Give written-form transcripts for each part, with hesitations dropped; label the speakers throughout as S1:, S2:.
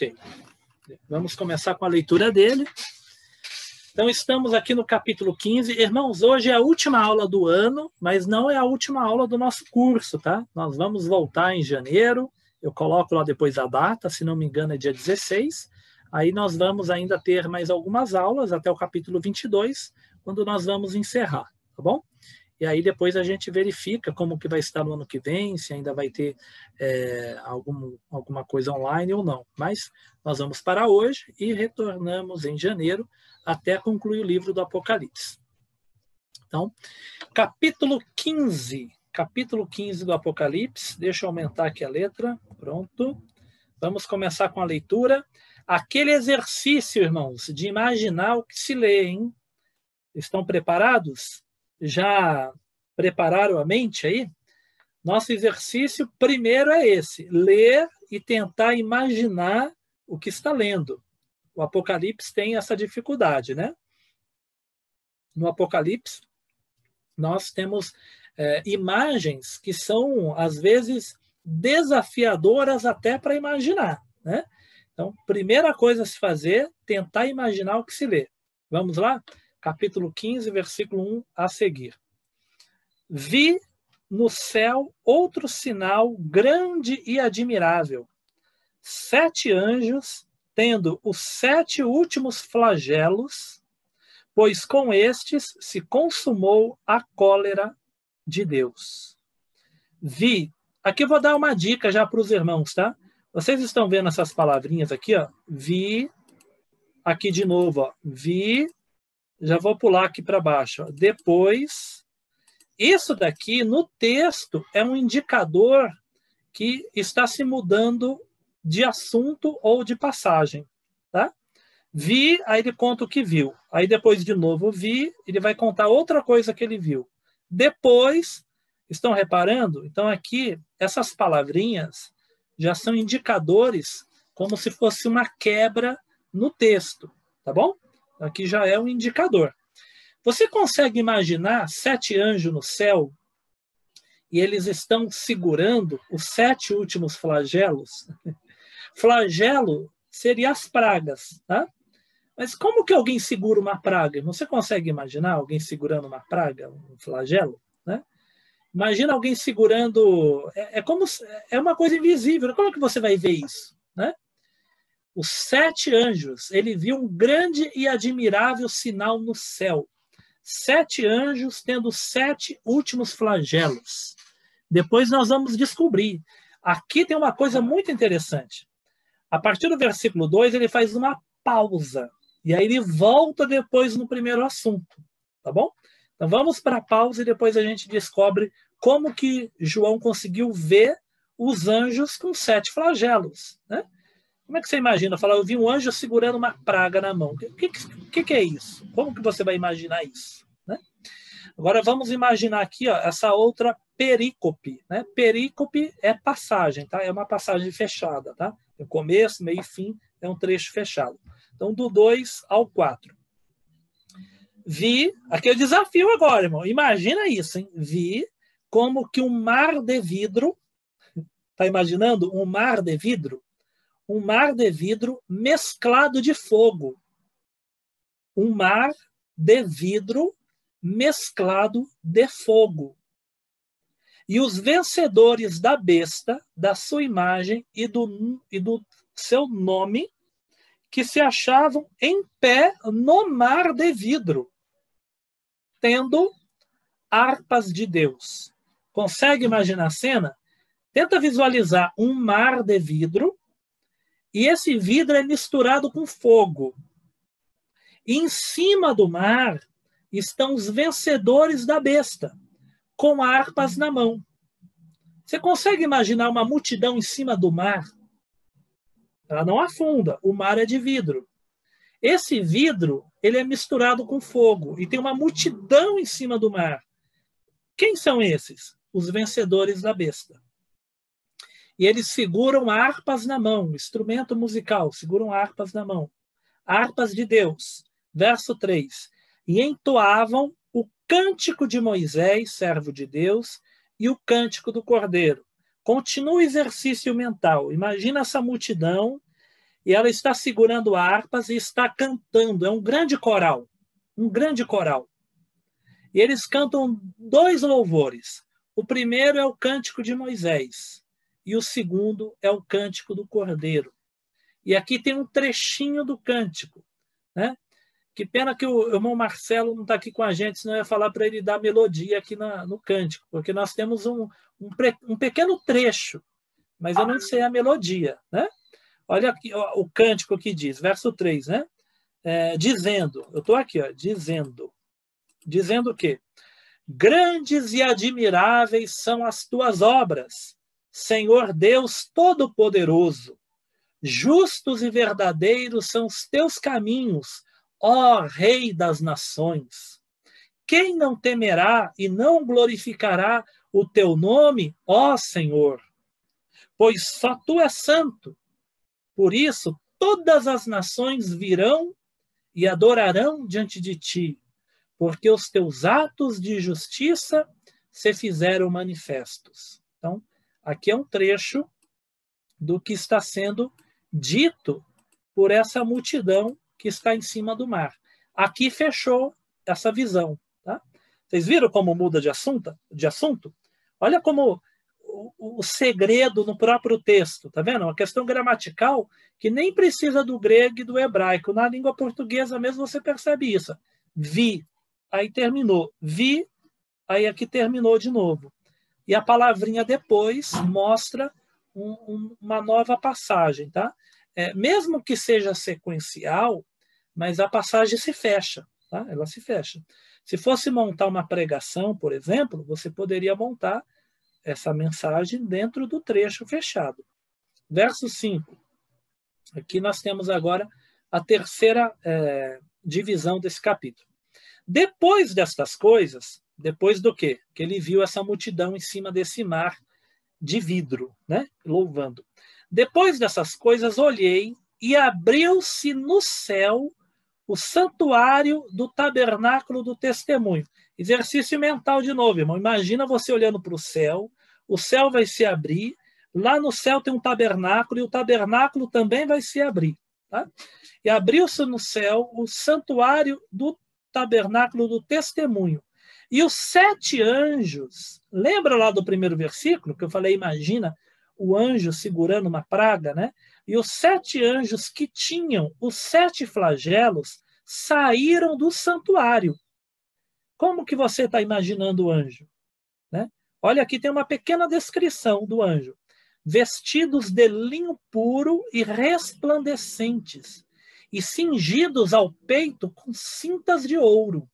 S1: Ok. Vamos começar com a leitura dele. Então, estamos aqui no capítulo 15. Irmãos, hoje é a última aula do ano, mas não é a última aula do nosso curso, tá? Nós vamos voltar em janeiro. Eu coloco lá depois a data, se não me engano é dia 16. Aí nós vamos ainda ter mais algumas aulas até o capítulo 22, quando nós vamos encerrar, tá bom? E aí depois a gente verifica como que vai estar no ano que vem, se ainda vai ter alguma coisa online ou não. Mas nós vamos parar hoje e retornamos em janeiro até concluir o livro do Apocalipse. Então, capítulo 15 do Apocalipse. Deixa eu aumentar aqui a letra. Pronto. Vamos começar com a leitura. Aquele exercício, irmãos, de imaginar o que se lê, hein? Estão preparados? Já prepararam a mente aí? Nosso exercício primeiro é esse: ler e tentar imaginar o que está lendo. O Apocalipse tem essa dificuldade, né? No Apocalipse, nós temos imagens que são, às vezes, desafiadoras até para imaginar, né? Então, primeira coisa a se fazer, tentar imaginar o que se lê. Vamos lá? Capítulo 15, versículo 1 a seguir. Vi no céu outro sinal grande e admirável. 7 anjos, tendo os 7 últimos flagelos, pois com estes se consumou a cólera de Deus. Vi, aqui eu vou dar uma dica já para os irmãos, tá? Vocês estão vendo essas palavrinhas aqui, ó? Vi, aqui de novo, ó. Vi, já vou pular aqui para baixo, ó. Depois, isso daqui no texto é um indicador que está se mudando de assunto ou de passagem, tá? Vi, aí ele conta o que viu. Aí depois de novo vi, ele vai contar outra coisa que ele viu. Depois, estão reparando? Então aqui, essas palavrinhas já são indicadores como se fosse uma quebra no texto, tá bom? Aqui já é um indicador. Você consegue imaginar 7 anjos no céu e eles estão segurando os 7 últimos flagelos? Flagelo seria as pragas, tá? Mas como que alguém segura uma praga? Você consegue imaginar alguém segurando uma praga, um flagelo, né? Imagina alguém segurando... É uma coisa invisível. Como que você vai ver isso, né? Os 7 anjos, ele viu um grande e admirável sinal no céu. 7 anjos tendo 7 últimos flagelos. Depois nós vamos descobrir. Aqui tem uma coisa muito interessante. A partir do versículo 2, ele faz uma pausa. E aí ele volta depois no primeiro assunto. Tá bom? Então vamos para a pausa e depois a gente descobre como que João conseguiu ver os anjos com 7 flagelos, né? Como é que você imagina? Falar, eu vi um anjo segurando uma praga na mão. O que é isso? Como que você vai imaginar isso, né? Agora vamos imaginar aqui, ó, essa outra perícope, né? Perícope é passagem, tá? É uma passagem fechada, tá? O começo, meio e fim é um trecho fechado. Então, do 2 ao 4. Vi, aqui é o desafio agora, irmão. Imagina isso, hein? Vi como que um mar de vidro, tá imaginando? Um mar de vidro? Um mar de vidro mesclado de fogo. Um mar de vidro mesclado de fogo. E os vencedores da besta, da sua imagem e do seu nome, que se achavam em pé no mar de vidro, tendo harpas de Deus. Consegue imaginar a cena? Tenta visualizar um mar de vidro, e esse vidro é misturado com fogo. E em cima do mar estão os vencedores da besta, com harpas na mão. Você consegue imaginar uma multidão em cima do mar? Ela não afunda, o mar é de vidro. Esse vidro, ele é misturado com fogo e tem uma multidão em cima do mar. Quem são esses? Os vencedores da besta. E eles seguram harpas na mão, instrumento musical, seguram harpas na mão. Harpas de Deus. Verso 3. E entoavam o cântico de Moisés, servo de Deus, e o cântico do Cordeiro. Continua o exercício mental. Imagina essa multidão e ela está segurando harpas e está cantando. É um grande coral, um grande coral. E eles cantam 2 louvores. O primeiro é o cântico de Moisés e o segundo é o cântico do Cordeiro. E aqui tem um trechinho do cântico, né? Que pena que o irmão Marcelo não está aqui com a gente, senão eu ia falar para ele dar melodia aqui no cântico, porque nós temos um pequeno trecho, mas eu não sei a melodia, né? Olha aqui o cântico que diz, verso 3, né? Dizendo, eu estou aqui, ó, dizendo o quê? Grandes e admiráveis são as tuas obras, Senhor Deus Todo-Poderoso. Justos e verdadeiros são os teus caminhos, ó Rei das nações. Quem não temerá e não glorificará o teu nome, ó Senhor? Pois só tu és santo. Por isso, todas as nações virão e adorarão diante de ti, porque os teus atos de justiça se fizeram manifestos. Então, aqui é um trecho do que está sendo dito por essa multidão que está em cima do mar. Aqui fechou essa visão. Tá? Vocês viram como muda de assunto? Olha como o segredo no próprio texto, tá vendo? Uma questão gramatical que nem precisa do grego e do hebraico. Na língua portuguesa mesmo você percebe isso. Vi, aí terminou. Vi, aí aqui terminou de novo. E a palavrinha depois mostra uma nova passagem, tá? Mesmo que seja sequencial, mas a passagem se fecha, tá? Ela se fecha. Se fosse montar uma pregação, por exemplo, você poderia montar essa mensagem dentro do trecho fechado. Verso 5. Aqui nós temos agora a terceira divisão desse capítulo. Depois destas coisas, depois do quê? Que ele viu essa multidão em cima desse mar de vidro, né? Louvando. Depois dessas coisas, olhei e abriu-se no céu o santuário do tabernáculo do testemunho. Exercício mental de novo, irmão. Imagina você olhando para o céu vai se abrir, lá no céu tem um tabernáculo e o tabernáculo também vai se abrir. Tá? E abriu-se no céu o santuário do tabernáculo do testemunho. E os 7 anjos, lembra lá do primeiro versículo, que eu falei, imagina o anjo segurando uma praga, né? E os 7 anjos que tinham os 7 flagelos saíram do santuário. Como que você está imaginando o anjo? Né? Olha, aqui tem uma pequena descrição do anjo. Vestidos de linho puro e resplandecentes, e cingidos ao peito com cintas de ouro.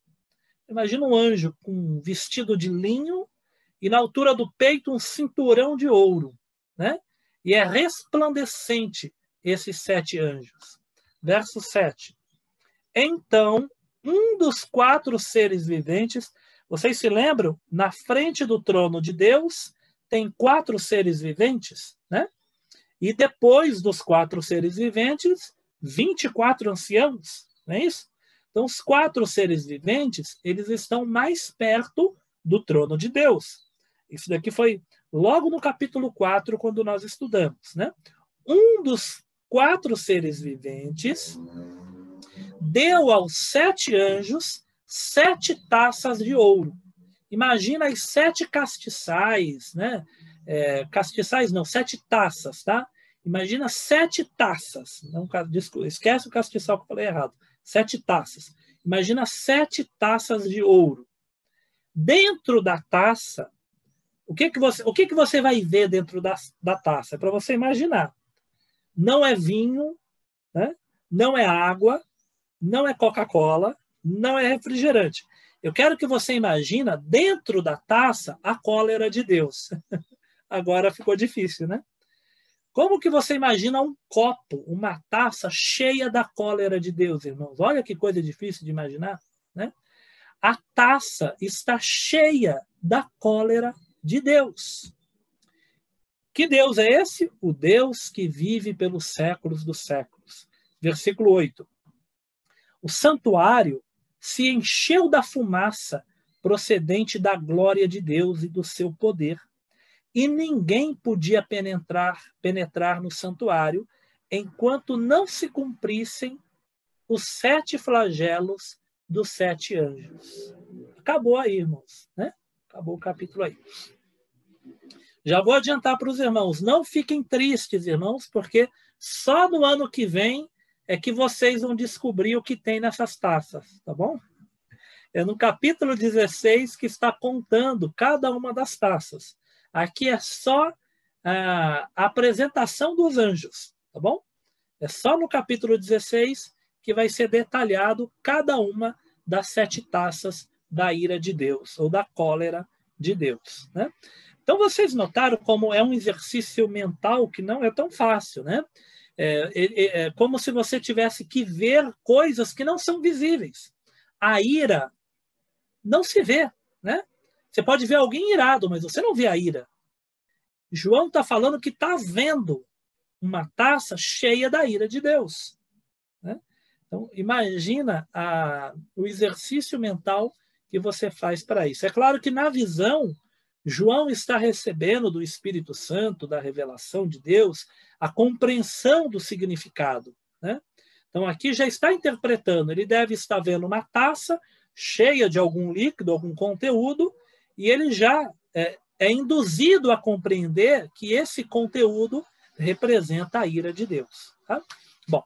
S1: Imagina um anjo com um vestido de linho e na altura do peito um cinturão de ouro, né? E é resplandecente esses 7 anjos. Verso 7. Então, um dos 4 seres viventes, vocês se lembram? Na frente do trono de Deus tem 4 seres viventes, né? E depois dos 4 seres viventes, 24 anciãos, não é isso? Então, os 4 seres viventes, eles estão mais perto do trono de Deus. Isso daqui foi logo no capítulo 4, quando nós estudamos, né? Um dos 4 seres viventes deu aos 7 anjos 7 taças de ouro. Imagina as 7 castiçais, né? Castiçais não, 7 taças, tá? Imagina 7 taças. Não, esquece o castiçal que eu falei errado. 7 taças. Imagina 7 taças de ouro. Dentro da taça, o que você vai ver dentro da taça? É para você imaginar. Não é vinho, né? Não é água, não é Coca-Cola, não é refrigerante. Eu quero que você imagina dentro da taça a cólera de Deus. Agora ficou difícil, né? Como que você imagina um copo, uma taça cheia da cólera de Deus, irmãos? Olha que coisa difícil de imaginar, né? A taça está cheia da cólera de Deus. Que Deus é esse? O Deus que vive pelos séculos dos séculos. Versículo 8. O santuário se encheu da fumaça procedente da glória de Deus e do seu poder. E ninguém podia penetrar no santuário, enquanto não se cumprissem os 7 flagelos dos 7 anjos. Acabou aí, irmãos, né? Acabou o capítulo aí. Já vou adiantar para os irmãos, não fiquem tristes, irmãos, porque só no ano que vem é que vocês vão descobrir o que tem nessas taças, tá bom? É no capítulo 16 que está contando cada uma das taças. Aqui é só a apresentação dos anjos, tá bom? É só no capítulo 16 que vai ser detalhado cada uma das 7 taças da ira de Deus, ou da cólera de Deus, né? Então, vocês notaram como é um exercício mental que não é tão fácil, né? É como se você tivesse que ver coisas que não são visíveis. A ira não se vê, né? Você pode ver alguém irado, mas você não vê a ira. João está falando que está vendo uma taça cheia da ira de Deus, né? Então, imagina o exercício mental que você faz para isso. É claro que na visão, João está recebendo do Espírito Santo, da revelação de Deus, a compreensão do significado, né? Então, aqui já está interpretando. Ele deve estar vendo uma taça cheia de algum líquido, algum conteúdo, e ele já é induzido a compreender que esse conteúdo representa a ira de Deus, tá? Bom,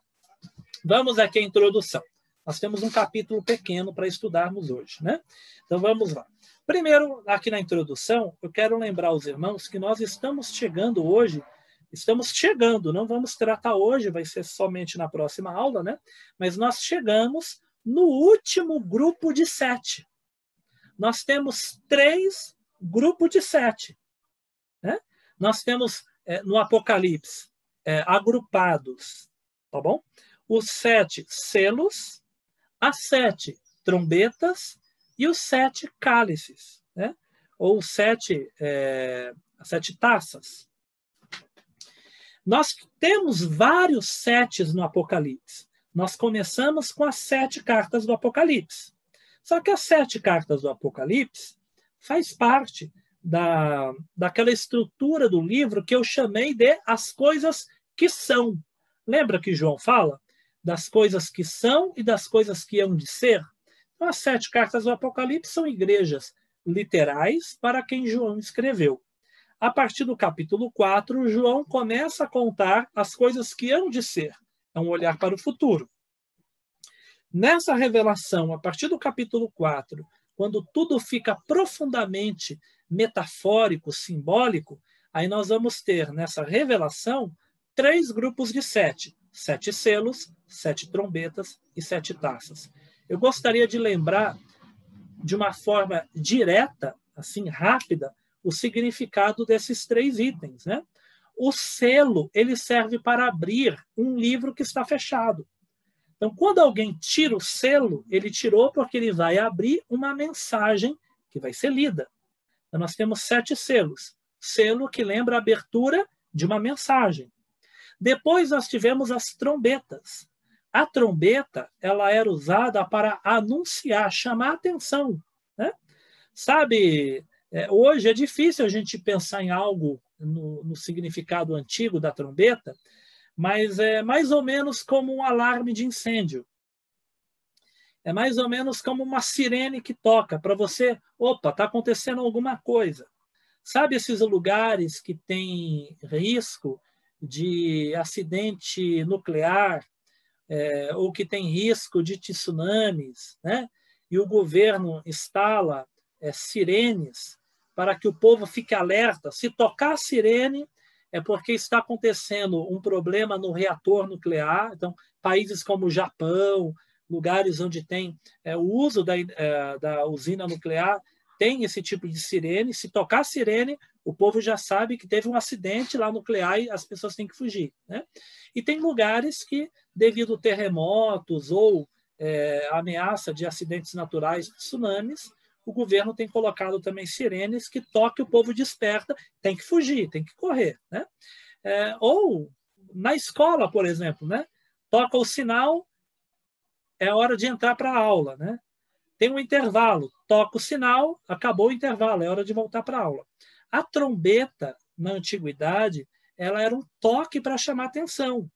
S1: vamos aqui à introdução. Nós temos um capítulo pequeno para estudarmos hoje, né? Então, vamos lá. Primeiro, aqui na introdução, eu quero lembrar aos irmãos que nós estamos chegando hoje, não vamos tratar hoje, vai ser somente na próxima aula, né? Mas nós chegamos no último grupo de 7. Nós temos 3 grupos de 7, né? Nós temos no Apocalipse agrupados, tá bom? Os 7 selos, as 7 trombetas e os 7 cálices, né? Ou as 7 taças. Nós temos vários 7s no Apocalipse. Nós começamos com as 7 cartas do Apocalipse. Só que as 7 cartas do Apocalipse faz parte daquela estrutura do livro que eu chamei de as coisas que são. Lembra que João fala? Das coisas que são e das coisas que hão de ser? Então, as 7 cartas do Apocalipse são igrejas literais para quem João escreveu. A partir do capítulo 4, João começa a contar as coisas que hão de ser. É um olhar para o futuro. Nessa revelação, a partir do capítulo 4, quando tudo fica profundamente metafórico, simbólico, aí nós vamos ter nessa revelação 3 grupos de 7. 7 selos, 7 trombetas e 7 taças. Eu gostaria de lembrar de uma forma direta, assim, rápida, o significado desses 3 itens, né? O selo, ele serve para abrir um livro que está fechado. Então, quando alguém tira o selo, ele tirou porque ele vai abrir uma mensagem que vai ser lida. Então, nós temos 7 selos. Selo que lembra a abertura de uma mensagem. Depois nós tivemos as trombetas. A trombeta, ela era usada para anunciar, chamar a atenção, né? Sabe, hoje é difícil a gente pensar em algo no significado antigo da trombeta, mas é mais ou menos como um alarme de incêndio. É mais ou menos como uma sirene que toca para você, opa, está acontecendo alguma coisa. Sabe esses lugares que tem risco de acidente nuclear, ou que tem risco de tsunamis, né? E o governo instala sirenes para que o povo fique alerta. Se tocar a sirene, é porque está acontecendo um problema no reator nuclear. Então, países como o Japão, lugares onde tem o uso da usina nuclear, tem esse tipo de sirene. Se tocar a sirene, o povo já sabe que teve um acidente lá nuclear e as pessoas têm que fugir, né? E tem lugares que, devido a terremotos ou ameaça de acidentes naturais, tsunamis, o governo tem colocado também sirenes que toque, o povo desperta, tem que fugir, tem que correr, né? Ou na escola, por exemplo, né? Toca o sinal, é hora de entrar para a aula, né? Tem um intervalo, toca o sinal, acabou o intervalo, é hora de voltar para a aula. A trombeta, na antiguidade, ela era um toque para chamar atenção.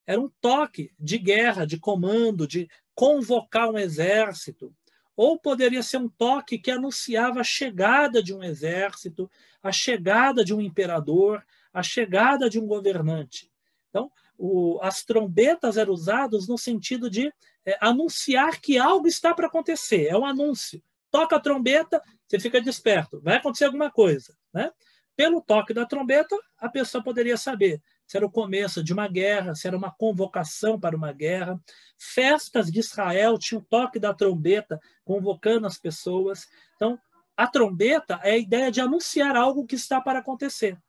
S1: Era um toque de guerra, de comando, de convocar um exército. Ou poderia ser um toque que anunciava a chegada de um exército, a chegada de um imperador, a chegada de um governante. Então, as trombetas eram usadas no sentido de anunciar que algo está para acontecer. É um anúncio. Toca a trombeta, você fica desperto. Vai acontecer alguma coisa, né? Pelo toque da trombeta, a pessoa poderia saber se era o começo de uma guerra, se era uma convocação para uma guerra. Festas de Israel tinham o toque da trombeta, convocando as pessoas. Então, a trombeta é a ideia de anunciar algo que está para acontecer.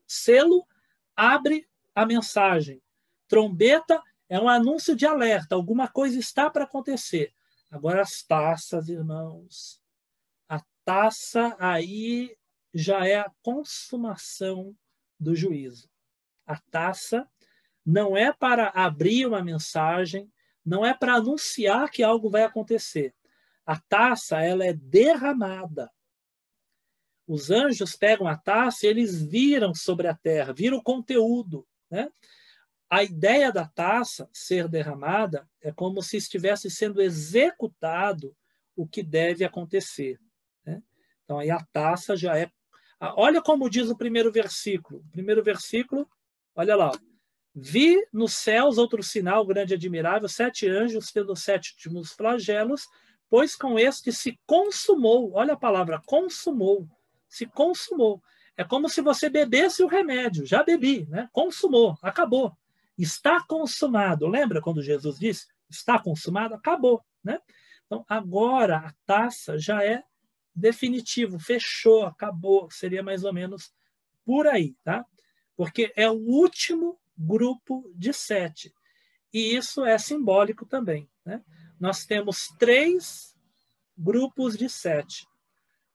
S1: Selo abre a mensagem. Trombeta é um anúncio de alerta, alguma coisa está para acontecer. Agora as taças, irmãos. A taça aí já é a consumação do juízo. A taça não é para abrir uma mensagem, não é para anunciar que algo vai acontecer. A taça, ela é derramada. Os anjos pegam a taça e eles viram sobre a terra, viram o conteúdo, né? A ideia da taça ser derramada é como se estivesse sendo executado o que deve acontecer, né? Então, aí a taça já é... Olha como diz o primeiro versículo. O primeiro versículo, olha lá. Vi nos céus outro sinal grande e admirável, 7 anjos tendo 7 últimos flagelos, pois com este se consumou. Olha a palavra, consumou. Se consumou. É como se você bebesse o remédio. Já bebi, né? Consumou, acabou. Está consumado. Lembra quando Jesus disse? Está consumado? Acabou, né? Então, agora a taça já é definitivo, fechou, acabou. Seria mais ou menos por aí, tá? Porque é o último grupo de 7. E isso é simbólico também, né? Nós temos 3 grupos de 7.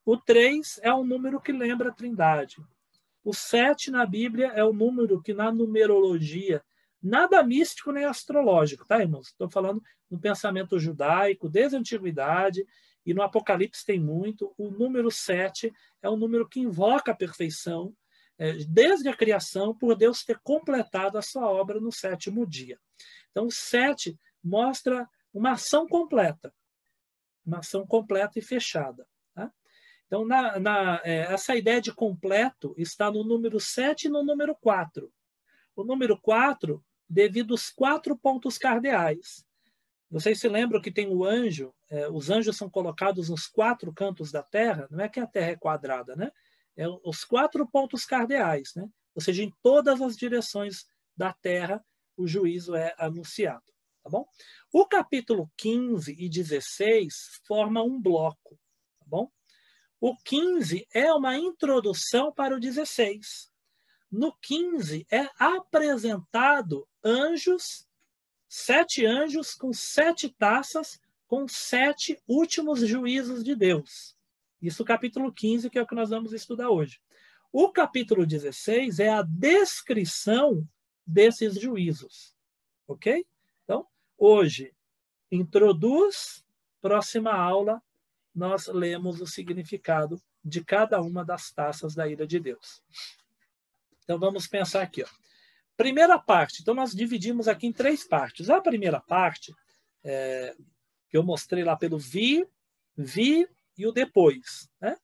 S1: O 3 é um número que lembra a Trindade. O 7 na Bíblia é o número que na numerologia, nada místico nem astrológico, tá, irmãos? Estou falando no pensamento judaico, desde a antiguidade, e no Apocalipse tem muito. O número 7 é um número que invoca a perfeição, desde a criação, por Deus ter completado a sua obra no 7º dia. Então, o 7 mostra uma ação completa e fechada. Tá? Então, essa ideia de completo está no número 7 e no número 4. O número 4, devido aos 4 pontos cardeais. Vocês se lembram que tem o anjo, os anjos são colocados nos 4 cantos da Terra, não é que a Terra é quadrada, né? É os 4 pontos cardeais, né? Ou seja, em todas as direções da Terra, o juízo é anunciado. Tá bom? O capítulo 15 e 16 formam um bloco. Tá bom? O 15 é uma introdução para o 16. No 15 é apresentado anjos, 7 anjos com 7 taças, com 7 últimos juízos de Deus. Isso o capítulo 15, que é o que nós vamos estudar hoje. O capítulo 16 é a descrição desses juízos. Ok? Então, hoje, introduz, próxima aula, nós lemos o significado de cada uma das taças da ira de Deus. Então, vamos pensar aqui. Ó. Primeira parte. Então, nós dividimos aqui em 3 partes. A primeira parte, que eu mostrei lá pelo vi e o depois. Né?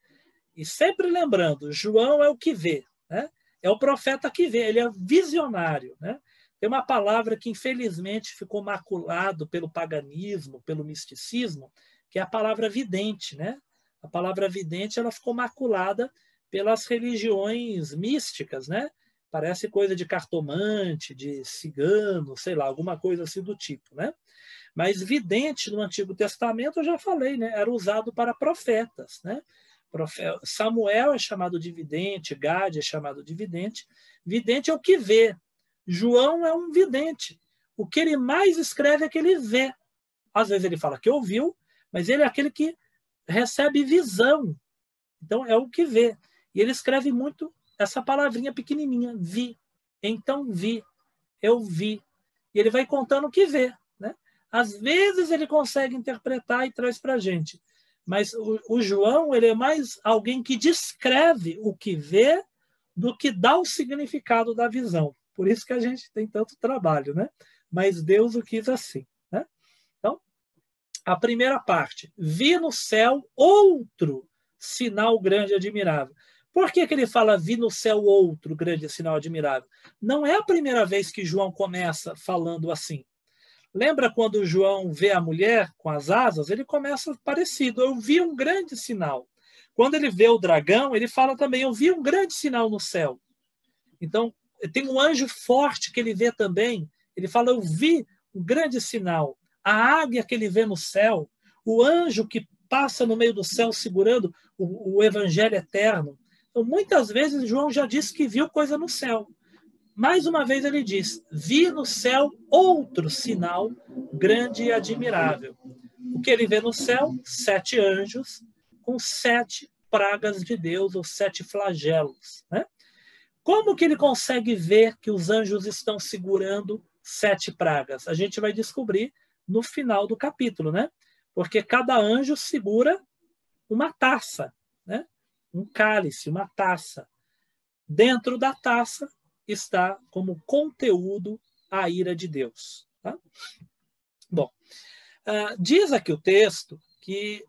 S1: E sempre lembrando, João é o que vê. Né? É o profeta que vê, ele é visionário. Né? Tem uma palavra que, infelizmente, ficou maculado pelo paganismo, pelo misticismo, que é a palavra vidente. Né? A palavra vidente ela ficou maculada pelas religiões místicas, né? Parece coisa de cartomante, de cigano, sei lá, alguma coisa assim do tipo, né? Mas vidente no Antigo Testamento, eu já falei, né? Era usado para profetas, né? Samuel é chamado de vidente, Gade é chamado de vidente. Vidente é o que vê. João é um vidente. O que ele mais escreve é que ele vê. Às vezes ele fala que ouviu, mas ele é aquele que recebe visão. Então é o que vê. E ele escreve muito essa palavrinha pequenininha, vi. Então vi, eu vi. E ele vai contando o que vê. Né? Às vezes ele consegue interpretar e traz para a gente. Mas o João ele é mais alguém que descreve o que vê do que dá o significado da visão. Por isso que a gente tem tanto trabalho, né? Mas Deus o quis assim, né? Então, a primeira parte, vi no céu outro sinal grande e admirável. Por que ele fala vi no céu outro grande sinal admirável? Não é a primeira vez que João começa falando assim. Lembra quando João vê a mulher com as asas? Ele começa parecido. Eu vi um grande sinal. Quando ele vê o dragão, ele fala também, eu vi um grande sinal no céu. Então, tem um anjo forte que ele vê também. Ele fala, eu vi um grande sinal. A águia que ele vê no céu, o anjo que passa no meio do céu segurando o evangelho eterno. Então, muitas vezes, João já disse que viu coisa no céu. Mais uma vez ele diz, vi no céu outro sinal grande e admirável. O que ele vê no céu? 7 anjos com 7 pragas de Deus, ou 7 flagelos, né? Como que ele consegue ver que os anjos estão segurando 7 pragas? A gente vai descobrir no final do capítulo, né? Porque cada anjo segura uma taça, né? Um cálice, uma taça. Dentro da taça está como conteúdo a ira de Deus. Tá? Bom, diz aqui o texto que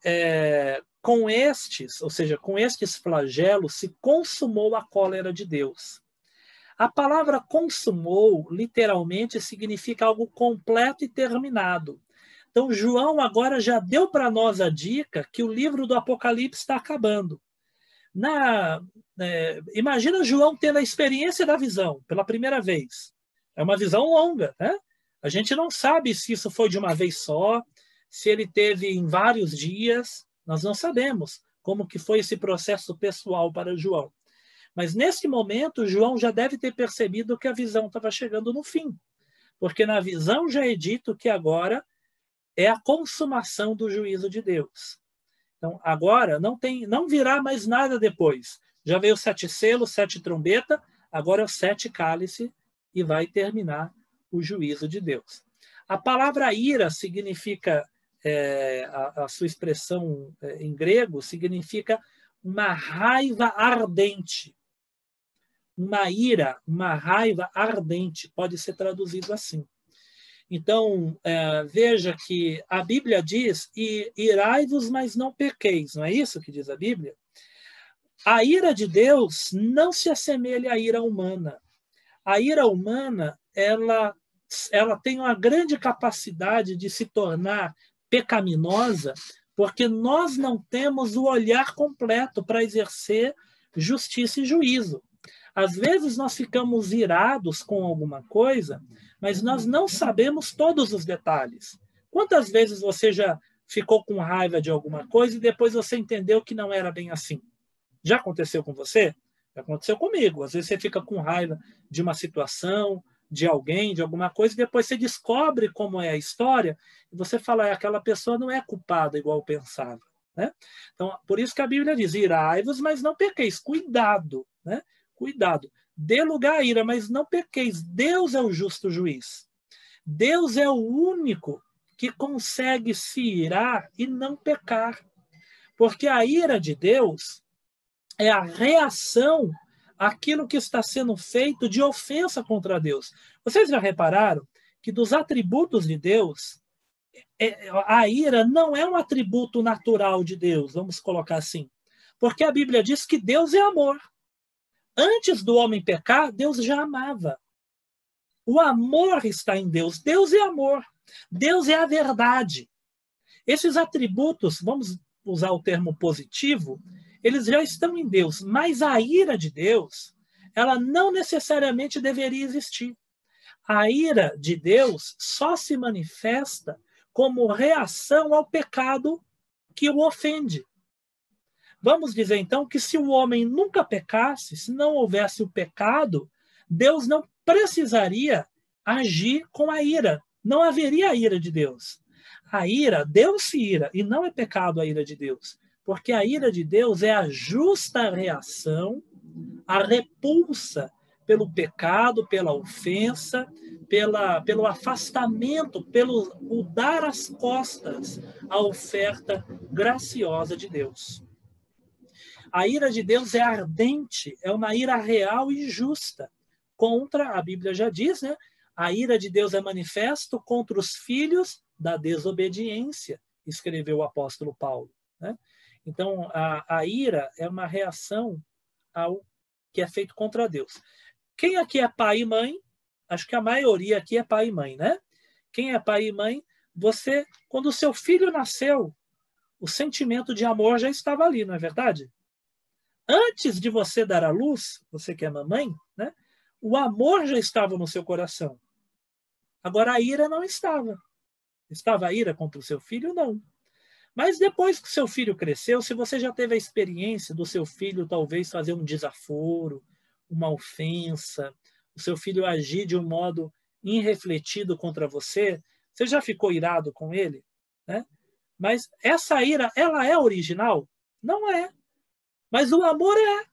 S1: com estes, ou seja, com estes flagelos se consumou a cólera de Deus. A palavra consumou, literalmente, significa algo completo e terminado. Então, João agora já deu para nós a dica que o livro do Apocalipse está acabando. Imagina João tendo a experiência da visão pela primeira vez. É uma visão longa, né? A gente não sabe se isso foi de uma vez só, se ele teve em vários dias. Nós não sabemos como que foi esse processo pessoal para João. Mas nesse momento, João já deve ter percebido que a visão estava chegando no fim. Porque na visão já é dito que agora é a consumação do juízo de Deus. Então, agora não virá mais nada depois. Já veio 7 selos, 7 trombetas, agora é o 7 cálice e vai terminar o juízo de Deus. A palavra ira significa, a sua expressão em grego, significa uma raiva ardente. Uma ira, uma raiva ardente, pode ser traduzido assim. Então, veja que a Bíblia diz, irai-vos, mas não pequeis, não é isso que diz a Bíblia? A ira de Deus não se assemelha à ira humana. A ira humana, ela tem uma grande capacidade de se tornar pecaminosa, porque nós não temos o olhar completo para exercer justiça e juízo. Às vezes nós ficamos irados com alguma coisa, mas nós não sabemos todos os detalhes. Quantas vezes você já ficou com raiva de alguma coisa e depois você entendeu que não era bem assim? Já aconteceu com você? Já aconteceu comigo. Às vezes você fica com raiva de uma situação, de alguém, de alguma coisa, e depois você descobre como é a história, e você fala, aquela pessoa não é culpada igual eu pensava. Né? Então, por isso que a Bíblia diz, irai-vos, mas não pequeis. Cuidado, né? Cuidado. Dê lugar à ira, mas não pequeis. Deus é o justo juiz. Deus é o único que consegue se irar e não pecar. Porque a ira de Deus é a reação àquilo que está sendo feito de ofensa contra Deus. Vocês já repararam que dos atributos de Deus, a ira não é um atributo natural de Deus, vamos colocar assim. Porque a Bíblia diz que Deus é amor. Antes do homem pecar, Deus já amava. O amor está em Deus. Deus é amor. Deus é a verdade. Esses atributos, vamos usar o termo positivo, eles já estão em Deus. Mas a ira de Deus, ela não necessariamente deveria existir. A ira de Deus só se manifesta como reação ao pecado que o ofende. Vamos dizer, então, que se o homem nunca pecasse, se não houvesse o pecado, Deus não precisaria agir com a ira. Não haveria a ira de Deus. A ira, Deus se ira, e não é pecado a ira de Deus. Porque a ira de Deus é a justa reação, a repulsa pelo pecado, pela ofensa, pelo afastamento, pelo o dar as costas à oferta graciosa de Deus. A ira de Deus é ardente, é uma ira real e justa, contra, a Bíblia já diz, né? A ira de Deus é manifesto contra os filhos da desobediência, escreveu o apóstolo Paulo, né? Então, a ira é uma reação ao que é feito contra Deus. Quem aqui é pai e mãe? Acho que a maioria aqui é pai e mãe, né? Quem é pai e mãe, você, quando o seu filho nasceu, o sentimento de amor já estava ali, não é verdade? Antes de você dar à luz, você que é mamãe, né? O amor já estava no seu coração. Agora a ira não estava. Estava a ira contra o seu filho? Não. Mas depois que o seu filho cresceu, se você já teve a experiência do seu filho talvez fazer um desaforo, uma ofensa, o seu filho agir de um modo irrefletido contra você, você já ficou irado com ele? Né? Mas essa ira, ela é original? Não é. Mas o amor é.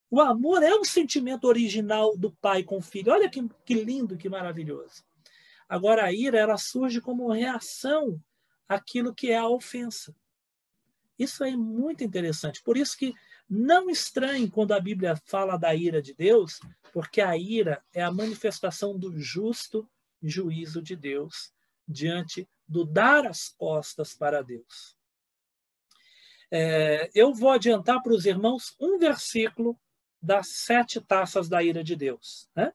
S1: O amor é um sentimento original do pai com o filho. Olha que lindo, que maravilhoso. Agora, a ira, ela surge como reação àquilo que é a ofensa. Isso é muito interessante. Por isso que não estranhe quando a Bíblia fala da ira de Deus, porque a ira é a manifestação do justo juízo de Deus diante do dar as costas para Deus. Eu vou adiantar para os irmãos um versículo das 7 taças da ira de Deus, né?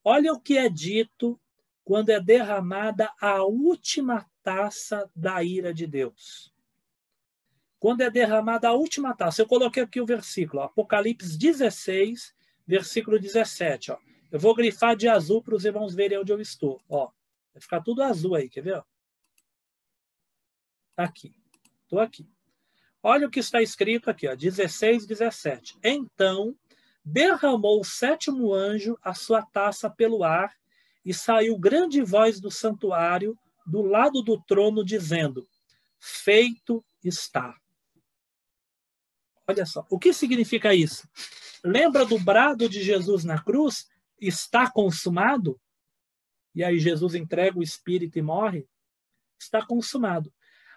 S1: Olha o que é dito quando é derramada a última taça da ira de Deus. Quando é derramada a última taça, eu coloquei aqui o versículo, Apocalipse 16, versículo 17. Ó. Eu vou grifar de azul para os irmãos verem onde eu estou. Ó, vai ficar tudo azul aí, quer ver? Aqui, estou aqui. Olha o que está escrito aqui, ó, 16, 17. Então derramou o 7º anjo a sua taça pelo ar, e saiu grande voz do santuário, do lado do trono, dizendo: feito está. Olha só, o que significa isso? Lembra do brado de Jesus na cruz? Está consumado? E aí Jesus entrega o Espírito e morre? Está consumado.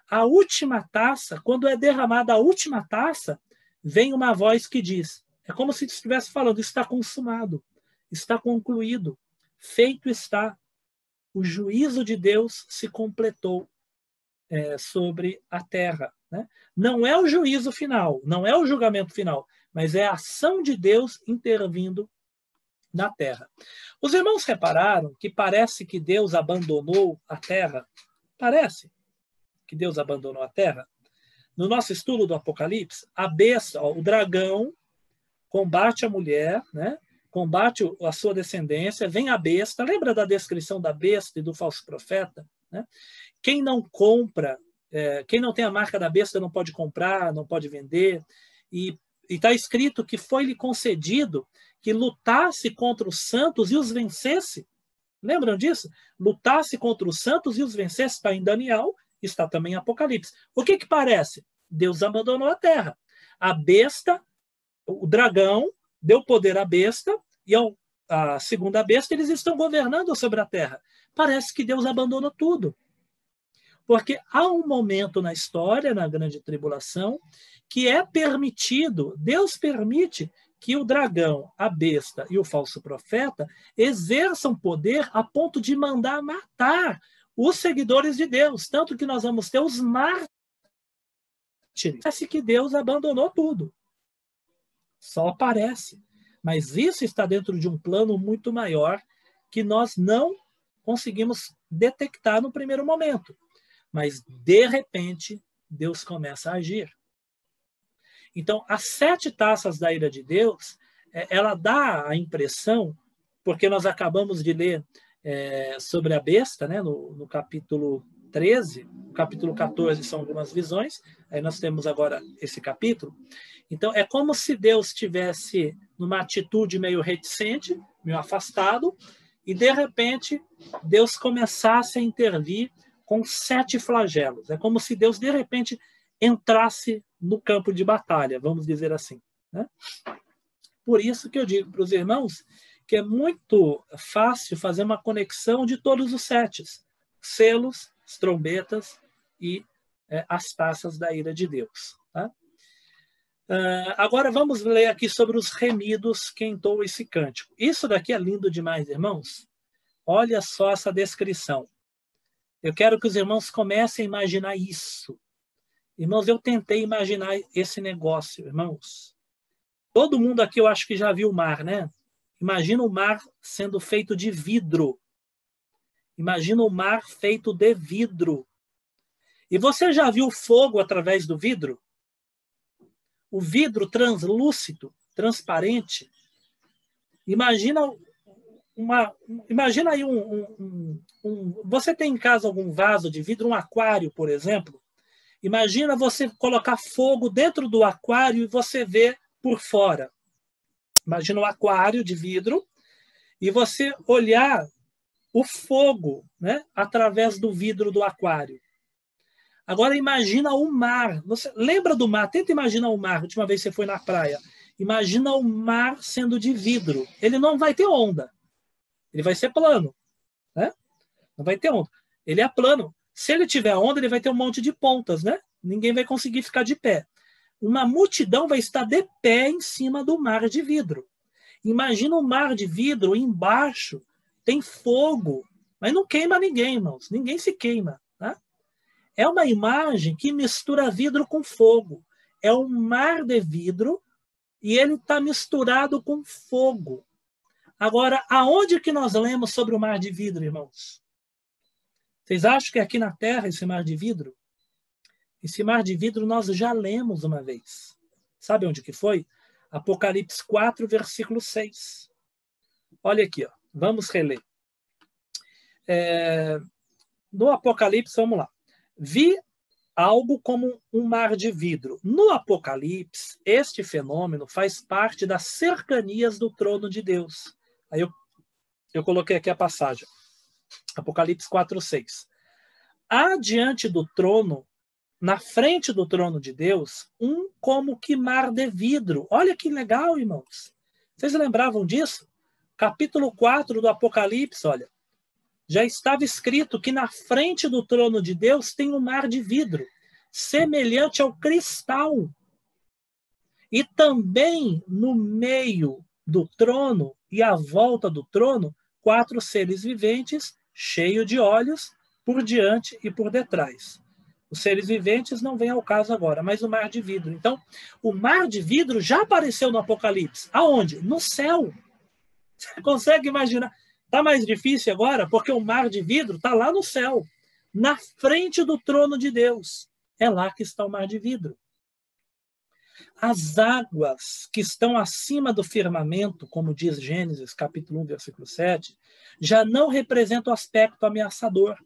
S1: A última taça, quando é derramada a última taça, vem uma voz que diz, é como se estivesse falando, está consumado, está concluído, feito está. O juízo de Deus se completou sobre a terra. Né? Não é o juízo final, não é o julgamento final, mas é a ação de Deus intervindo na terra. Os irmãos repararam que parece que Deus abandonou a terra? Parece que Deus abandonou a terra? No nosso estudo do Apocalipse, a besta, ó, o dragão, combate a mulher, né? Combate a sua descendência, vem a besta. Lembra da descrição da besta e do falso profeta? Né? Quem não compra, quem não tem a marca da besta não pode comprar, não pode vender. E está escrito que foi-lhe concedido que lutasse contra os santos e os vencesse. Lembram disso? Lutasse contra os santos e os vencesse. Está em Daniel, está também em Apocalipse. O que parece? Deus abandonou a terra. A besta, o dragão, deu poder à besta, e a segunda besta, eles estão governando sobre a terra. Parece que Deus abandonou tudo. Porque há um momento na história, na grande tribulação, que é permitido, Deus permite que o dragão, a besta e o falso profeta exerçam poder a ponto de mandar matar os seguidores de Deus. Tanto que nós vamos ter os mártires. Parece que Deus abandonou tudo. Só parece. Mas isso está dentro de um plano muito maior que nós não conseguimos detectar no primeiro momento. Mas, de repente, Deus começa a agir. Então, as 7 taças da ira de Deus, ela dá a impressão, porque nós acabamos de ler sobre a besta, né, no capítulo 13, no capítulo 14 são algumas visões, aí nós temos agora esse capítulo. Então, é como se Deus estivesse numa atitude meio reticente, meio afastado, e, de repente, Deus começasse a intervir com 7 flagelos. É como se Deus, de repente, entrasse no campo de batalha, vamos dizer assim. Né? Por isso que eu digo para os irmãos que é muito fácil fazer uma conexão de todos os 7. Selos, as trombetas e as taças da ira de Deus. Tá? Agora vamos ler aqui sobre os remidos que entoam esse cântico. Isso daqui é lindo demais, irmãos. Olha só essa descrição. Eu quero que os irmãos comecem a imaginar isso. Irmãos, eu tentei imaginar esse negócio, irmãos. Todo mundo aqui eu acho que já viu o mar, né? Imagina o mar sendo feito de vidro. Imagina o mar feito de vidro. E você já viu fogo através do vidro? O vidro translúcido, transparente. Imagina aí você tem em casa algum vaso de vidro, um aquário, por exemplo. Imagina você colocar fogo dentro do aquário e você vê por fora. Imagina um aquário de vidro e você olhar o fogo, né, através do vidro do aquário. Agora imagina o mar. Você lembra do mar? Tenta imaginar o mar. A última vez que você foi na praia. Imagina o mar sendo de vidro. Ele não vai ter onda. Ele vai ser plano, né? Não vai ter onda. Ele é plano. Se ele tiver onda, ele vai ter um monte de pontas, né? Ninguém vai conseguir ficar de pé. Uma multidão vai estar de pé em cima do mar de vidro. Imagina um mar de vidro embaixo. Tem fogo, mas não queima ninguém, irmãos. Ninguém se queima. Tá? É uma imagem que mistura vidro com fogo. É um mar de vidro e ele está misturado com fogo. Agora, aonde que nós lemos sobre o mar de vidro, irmãos? Vocês acham que é aqui na Terra esse mar de vidro? Esse mar de vidro nós já lemos uma vez. Sabe onde que foi? Apocalipse 4, versículo 6. Olha aqui, ó. Vamos reler. No Apocalipse, vamos lá. Vi algo como um mar de vidro. No Apocalipse, este fenômeno faz parte das cercanias do trono de Deus. Aí eu coloquei aqui a passagem. Apocalipse 4, 6. Há diante do trono, na frente do trono de Deus, um como que mar de vidro. Olha que legal, irmãos. Vocês lembravam disso? Capítulo 4 do Apocalipse, olha. Já estava escrito que na frente do trono de Deus tem um mar de vidro, semelhante ao cristal. E também no meio do trono e à volta do trono, 4 seres viventes, cheios de olhos, por diante e por detrás. Os seres viventes não vêm ao caso agora, mas o mar de vidro. Então, o mar de vidro já apareceu no Apocalipse. Aonde? No céu. Você consegue imaginar? Está mais difícil agora, porque o mar de vidro está lá no céu, na frente do trono de Deus. É lá que está o mar de vidro. As águas que estão acima do firmamento, como diz Gênesis, capítulo 1, versículo 7, já não representam o aspecto ameaçador.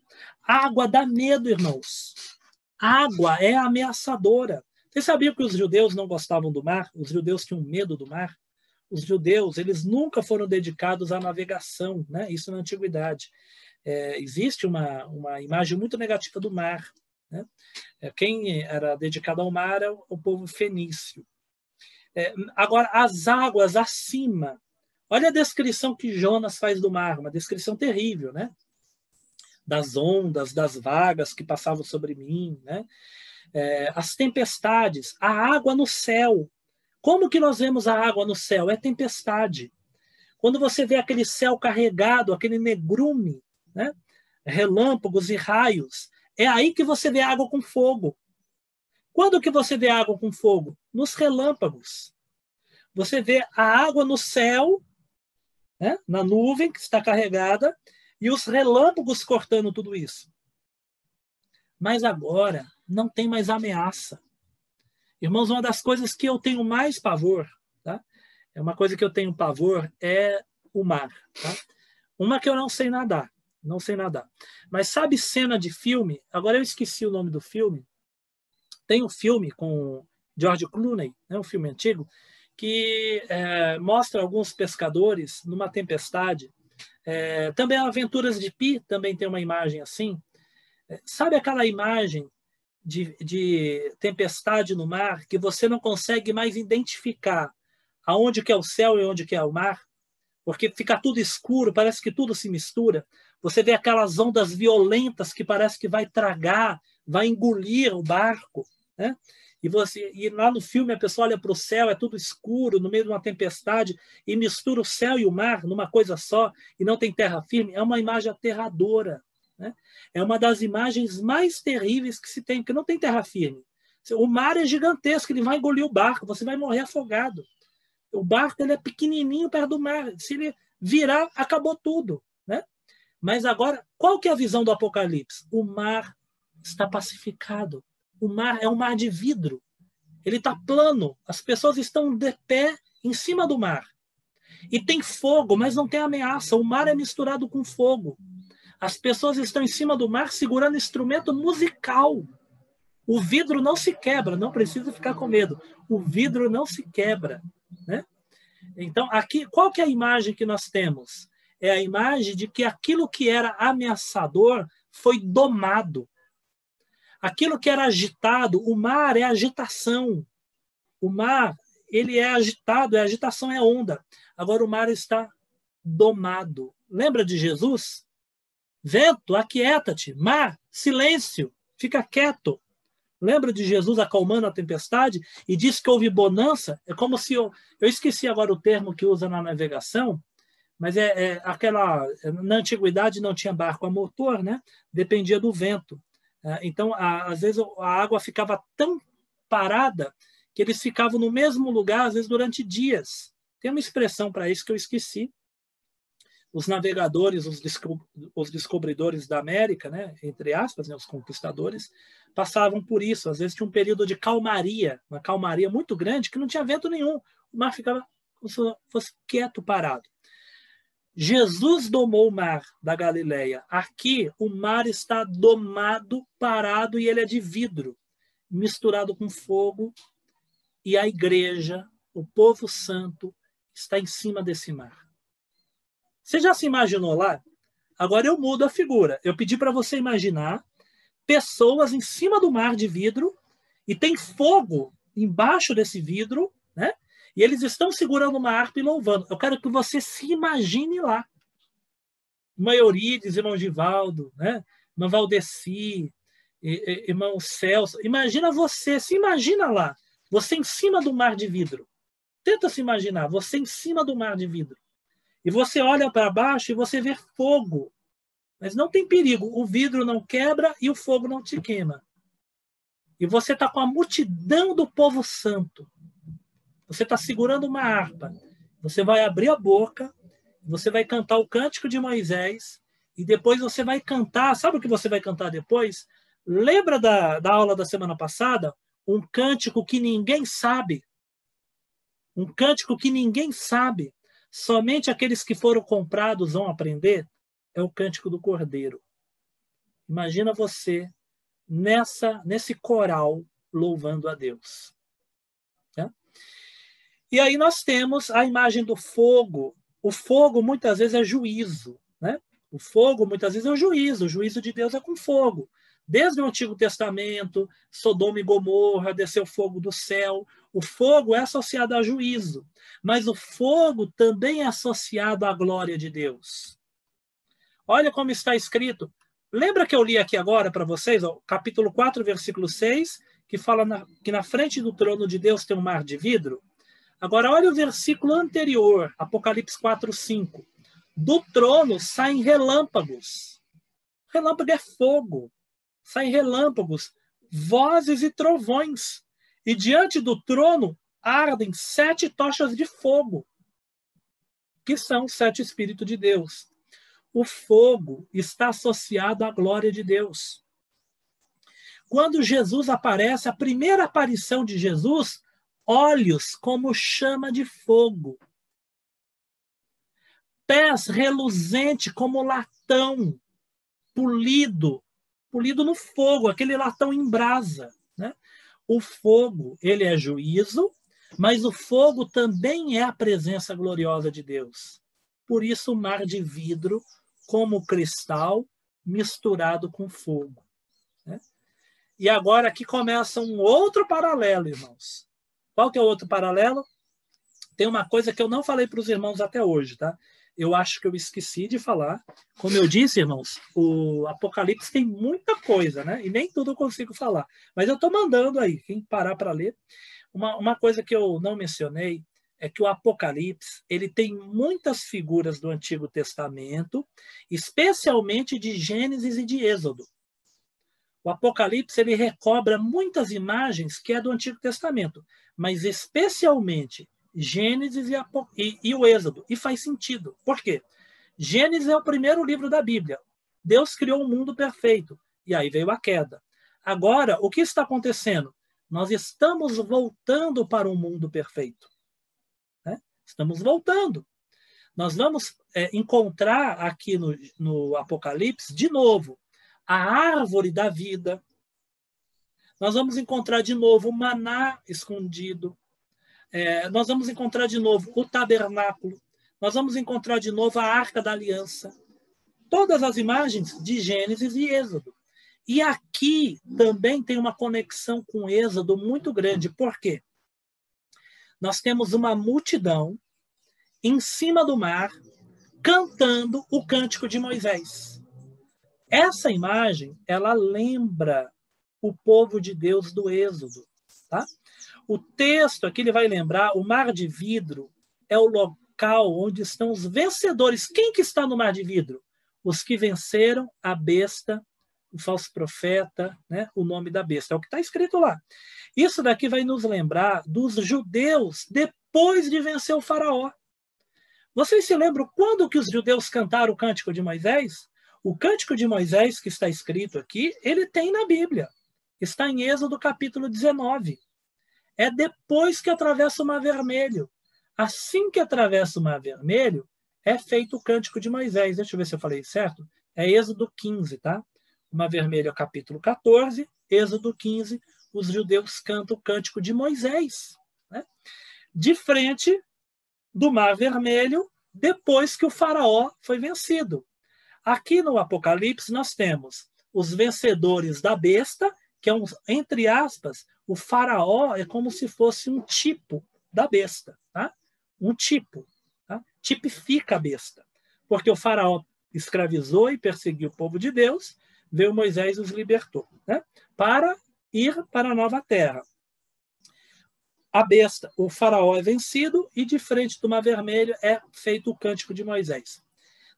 S1: A água dá medo, irmãos. A água é ameaçadora. Vocês sabiam que os judeus não gostavam do mar? Os judeus tinham medo do mar? Os judeus, eles nunca foram dedicados à navegação, né? Isso na antiguidade. Existe uma imagem muito negativa do mar, né? Quem era dedicado ao mar é o povo fenício. Agora, as águas acima. Olha a descrição que Jonas faz do mar, uma descrição terrível, né? Das ondas, das vagas que passavam sobre mim, né? As tempestades, a água no céu. Como que nós vemos a água no céu? É tempestade. Quando você vê aquele céu carregado, aquele negrume, né? Relâmpagos e raios, é aí que você vê água com fogo. Quando que você vê água com fogo? Nos relâmpagos. Você vê a água no céu, né? Na nuvem que está carregada, e os relâmpagos cortando tudo isso. Mas agora não tem mais ameaça. Irmãos, uma das coisas que eu tenho mais pavor, tá? Uma coisa que eu tenho pavor é o mar, tá? Uma que eu não sei nadar, não sei nadar. Mas sabe cena de filme? Agora eu esqueci o nome do filme. Tem um filme com George Clooney, né? Um filme antigo, que mostra alguns pescadores numa tempestade. Também Aventuras de Pi também tem uma imagem assim. Sabe aquela imagem de tempestade no mar, que você não consegue mais identificar aonde que é o céu e onde que é o mar, porque fica tudo escuro, parece que tudo se mistura. Você vê aquelas ondas violentas que parece que vai tragar, vai engolir o barco. né? E lá no filme a pessoa olha para o céu, é tudo escuro, no meio de uma tempestade, e mistura o céu e o mar numa coisa só, e não tem terra firme. É uma imagem aterradora, né? É uma das imagens mais terríveis que se tem, porque não tem terra firme. O mar é gigantesco, ele vai engolir o barco, você vai morrer afogado. O barco ele é pequenininho perto do mar. Se ele virar, acabou tudo, né? Mas agora, qual que é a visão do Apocalipse? O mar está pacificado. O mar é um mar de vidro. Ele está plano. As pessoas estão de pé em cima do mar. E tem fogo, mas não tem ameaça. O mar é misturado com fogo. As pessoas estão em cima do mar segurando instrumento musical. O vidro não se quebra, não precisa ficar com medo. O vidro não se quebra, né? Então, aqui, qual que é a imagem que nós temos? É a imagem de que aquilo que era ameaçador foi domado. Aquilo que era agitado, o mar é agitação. O mar, ele é agitado, a agitação é onda. Agora o mar está domado. Lembra de Jesus? Vento, aquieta-te. Mar, silêncio, fica quieto. Lembra de Jesus acalmando a tempestade e diz que houve bonança? É como se eu esqueci agora o termo que usa na navegação, mas aquela na antiguidade não tinha barco a motor, né? Dependia do vento. Então, às vezes a água ficava tão parada que eles ficavam no mesmo lugar às vezes durante dias. Tem uma expressão para isso que eu esqueci. Os navegadores, os descobridores da América, né, entre aspas, né, os conquistadores, passavam por isso. Às vezes tinha um período de calmaria, uma calmaria muito grande, que não tinha vento nenhum. O mar ficava como se fosse quieto, parado. Jesus domou o mar da Galileia. Aqui, o mar está domado, parado, e ele é de vidro, misturado com fogo, e a igreja, o povo santo, está em cima desse mar. Você já se imaginou lá? Agora eu mudo a figura. Eu pedi para você imaginar pessoas em cima do mar de vidro e tem fogo embaixo desse vidro, né? E eles estão segurando uma harpa e louvando. Eu quero que você se imagine lá. Irmã Eurides, irmão Givaldo, né? Irmã Valdeci, irmão Celso. Imagina você, se imagina lá. Você em cima do mar de vidro. Tenta se imaginar, você em cima do mar de vidro. E você olha para baixo e você vê fogo. Mas não tem perigo. O vidro não quebra e o fogo não te queima. E você está com a multidão do povo santo. Você está segurando uma harpa. Você vai abrir a boca, você vai cantar o cântico de Moisés, e depois você vai cantar. Sabe o que você vai cantar depois? Lembra da aula da semana passada? Um cântico que ninguém sabe. Um cântico que ninguém sabe. Somente aqueles que foram comprados vão aprender. É o cântico do Cordeiro. Imagina você nesse coral louvando a Deus. Né? E aí nós temos a imagem do fogo. O fogo muitas vezes é juízo. Né? O fogo muitas vezes é o juízo. O juízo de Deus é com fogo. Desde o Antigo Testamento, Sodoma e Gomorra, desceu fogo do céu. O fogo é associado a juízo. Mas o fogo também é associado à glória de Deus. Olha como está escrito. Lembra que eu li aqui agora para vocês, ó, capítulo 4, versículo 6, que fala que na frente do trono de Deus tem um mar de vidro? Agora, olha o versículo anterior, Apocalipse 4, 5. Do trono saem relâmpagos. Relâmpago é fogo. Saem relâmpagos, vozes e trovões. E diante do trono ardem 7 tochas de fogo, que são os 7 Espíritos de Deus. O fogo está associado à glória de Deus. Quando Jesus aparece, a primeira aparição de Jesus, olhos como chama de fogo. Pés reluzente como latão, polido no fogo, aquele latão em brasa. Né? O fogo, ele é juízo, mas o fogo também é a presença gloriosa de Deus. Por isso o mar de vidro, como cristal, misturado com fogo. Né? E agora aqui começa um outro paralelo, irmãos. Qual que é o outro paralelo? Tem uma coisa que eu não falei para os irmãos até hoje, tá? eu acho que eu esqueci de falar. Como eu disse, irmãos, o Apocalipse tem muita coisa, né? E nem tudo eu consigo falar. Mas eu estou mandando aí, quem parar para ler. Uma coisa que eu não mencionei é que o Apocalipse ele tem muitas figuras do Antigo Testamento, especialmente de Gênesis e de Êxodo. O Apocalipse ele recobra muitas imagens que é do Antigo Testamento, mas especialmente Gênesis e o Êxodo. E faz sentido. Por quê? Gênesis é o primeiro livro da Bíblia. Deus criou um mundo perfeito. E aí veio a queda. Agora, o que está acontecendo? Nós estamos voltando para um mundo perfeito. Né? Estamos voltando. Nós vamos encontrar aqui no Apocalipse, de novo, a árvore da vida. Nós vamos encontrar de novo o maná escondido. Nós vamos encontrar de novo o tabernáculo. Nós vamos encontrar de novo a Arca da Aliança. Todas as imagens de Gênesis e Êxodo. E aqui também tem uma conexão com Êxodo muito grande. Por quê? Nós temos uma multidão em cima do mar cantando o cântico de Moisés. Essa imagem, ela lembra o povo de Deus do Êxodo. Tá? O texto aqui ele vai lembrar, o mar de vidro é o local onde estão os vencedores. Quem que está no mar de vidro? Os que venceram a besta, o falso profeta, né? O nome da besta. É o que está escrito lá. Isso daqui vai nos lembrar dos judeus depois de vencer o faraó. Vocês se lembram quando que os judeus cantaram o cântico de Moisés? O cântico de Moisés que está escrito aqui, ele tem na Bíblia. Está em Êxodo capítulo 19. É depois que atravessa o Mar Vermelho. Assim que atravessa o Mar Vermelho, é feito o cântico de Moisés. Deixa eu ver se eu falei certo. É Êxodo 15, tá? O Mar Vermelho é capítulo 14, Êxodo 15, os judeus cantam o cântico de Moisés. Né? De frente do Mar Vermelho, depois que o faraó foi vencido. Aqui no Apocalipse nós temos os vencedores da besta, que é um, entre aspas, o faraó é como se fosse um tipo da besta, tá? Um tipo, tá? Tipifica a besta, porque o faraó escravizou e perseguiu o povo de Deus, veio Moisés e os libertou, né? Para ir para a nova terra. A besta, o faraó é vencido e de frente do Mar Vermelho é feito o cântico de Moisés.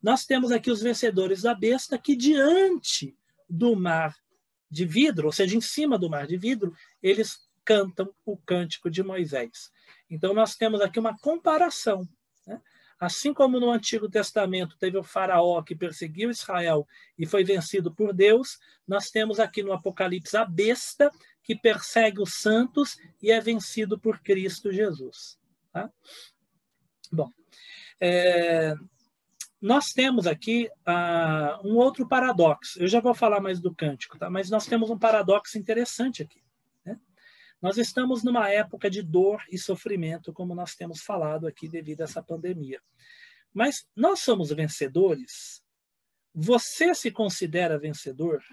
S1: Nós temos aqui os vencedores da besta que diante do mar de vidro, ou seja, em cima do mar de vidro, eles cantam o cântico de Moisés. Então nós temos aqui uma comparação. Né? Assim como no Antigo Testamento teve o faraó que perseguiu Israel e foi vencido por Deus, nós temos aqui no Apocalipse a besta que persegue os santos e é vencido por Cristo Jesus. Tá? Bom, nós temos aqui um outro paradoxo. Eu já vou falar mais do cântico, tá? Mas nós temos um paradoxo interessante aqui. Né? Nós estamos numa época de dor e sofrimento, como nós temos falado aqui devido a essa pandemia. Mas nós somos vencedores? Você se considera vencedor?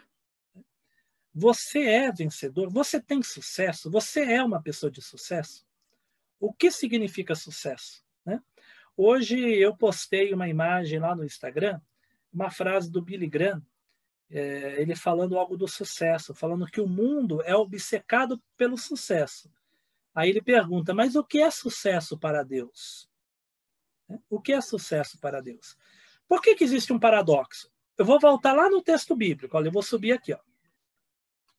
S1: Você é vencedor? Você tem sucesso? Você é uma pessoa de sucesso? O que significa sucesso? Né? Hoje eu postei uma imagem lá no Instagram, uma frase do Billy Graham, ele falando algo do sucesso, falando que o mundo é obcecado pelo sucesso. Aí ele pergunta, mas o que é sucesso para Deus? O que é sucesso para Deus? Por que existe um paradoxo? Eu vou voltar lá no texto bíblico, olha, eu vou subir aqui, ó.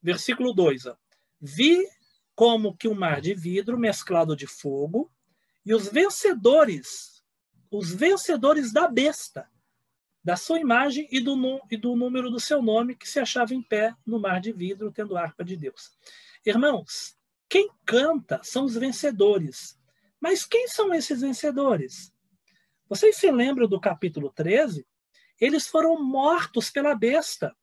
S1: Versículo 2. Ó. Vi como que um mar de vidro mesclado de fogo e os vencedores da besta, da sua imagem e do número do seu nome, que se achava em pé no mar de vidro, tendo a harpa de Deus. Irmãos, quem canta são os vencedores. Mas quem são esses vencedores? Vocês se lembram do capítulo 13? Eles foram mortos pela besta.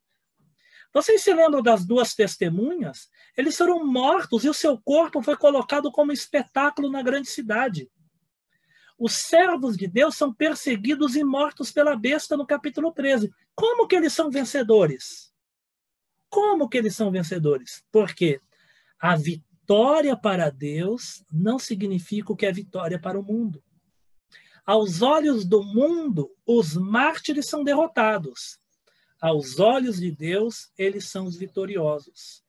S1: Vocês se lembram das duas testemunhas? Eles foram mortos e o seu corpo foi colocado como espetáculo na grande cidade. Os servos de Deus são perseguidos e mortos pela besta no capítulo 13. Como que eles são vencedores? Como que eles são vencedores? Porque a vitória para Deus não significa o que é vitória para o mundo. Aos olhos do mundo, os mártires são derrotados. Aos olhos de Deus, eles são os vitoriosos.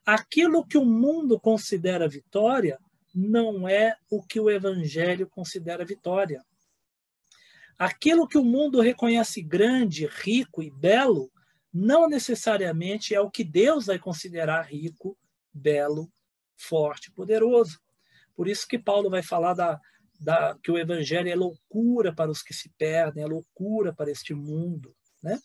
S1: Aquilo que o mundo considera vitória não é o que o Evangelho considera vitória. Aquilo que o mundo reconhece grande, rico e belo, não necessariamente é o que Deus vai considerar rico, belo, forte, poderoso. Por isso que Paulo vai falar que o Evangelho é loucura para os que se perdem, é loucura para este mundo, né?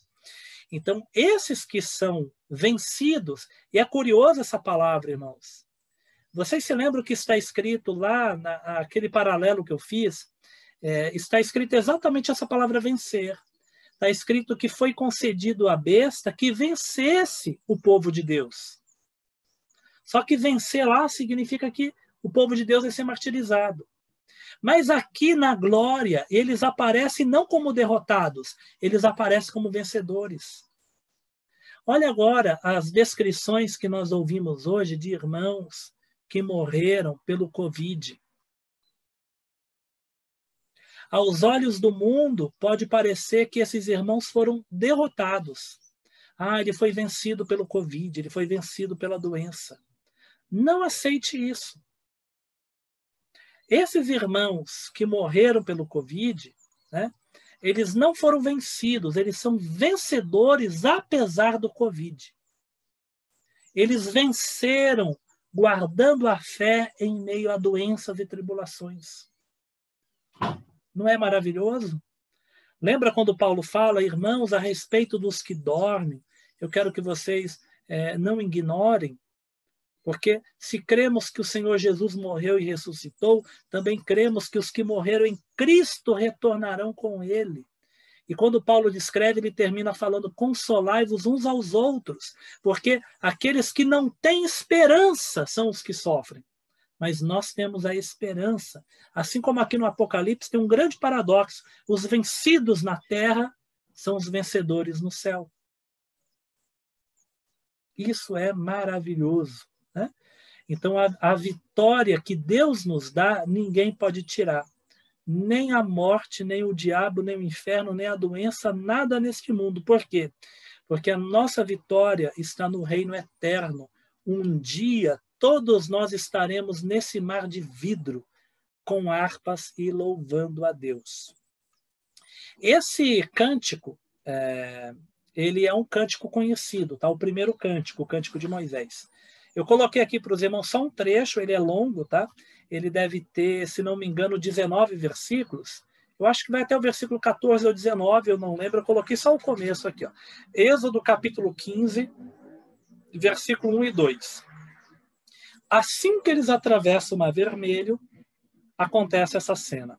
S1: Então, esses que são vencidos, e é curiosa essa palavra, irmãos. Vocês se lembram que está escrito lá, naquele paralelo que eu fiz, está escrito exatamente essa palavra vencer. Está escrito que foi concedido à besta que vencesse o povo de Deus. Só que vencer lá significa que o povo de Deus vai ser martirizado. Mas aqui na glória, eles aparecem não como derrotados, eles aparecem como vencedores. Olha agora as descrições que nós ouvimos hoje de irmãos que morreram pelo Covid. Aos olhos do mundo, pode parecer que esses irmãos foram derrotados. Ele foi vencido pelo Covid, ele foi vencido pela doença. Não aceite isso. Esses irmãos que morreram pelo Covid, né, eles não foram vencidos, eles são vencedores apesar do Covid. Eles venceram guardando a fé em meio a doenças e tribulações. Não é maravilhoso? Lembra quando Paulo fala, irmãos, a respeito dos que dormem? Eu quero que vocês não ignorem, porque se cremos que o Senhor Jesus morreu e ressuscitou, também cremos que os que morreram em Cristo retornarão com ele. E quando Paulo descreve, ele termina falando, consolai-vos uns aos outros, porque aqueles que não têm esperança são os que sofrem. Mas nós temos a esperança. Assim como aqui no Apocalipse tem um grande paradoxo. Os vencidos na terra são os vencedores no céu. Isso é maravilhoso, né? Então, a vitória que Deus nos dá, ninguém pode tirar. Nem a morte, nem o diabo, nem o inferno, nem a doença, nada neste mundo. Por quê? Porque a nossa vitória está no reino eterno. Um dia, todos nós estaremos nesse mar de vidro, com harpas e louvando a Deus. Esse cântico, ele é um cântico conhecido, tá? O primeiro cântico, o cântico de Moisés. Eu coloquei aqui para os irmãos só um trecho, ele é longo, tá? Ele deve ter, se não me engano, 19 versículos. Eu acho que vai até o versículo 14 ou 19, eu não lembro, eu coloquei só o começo aqui, ó. Êxodo capítulo 15, versículo 1 e 2. Assim que eles atravessam o Mar Vermelho, acontece essa cena.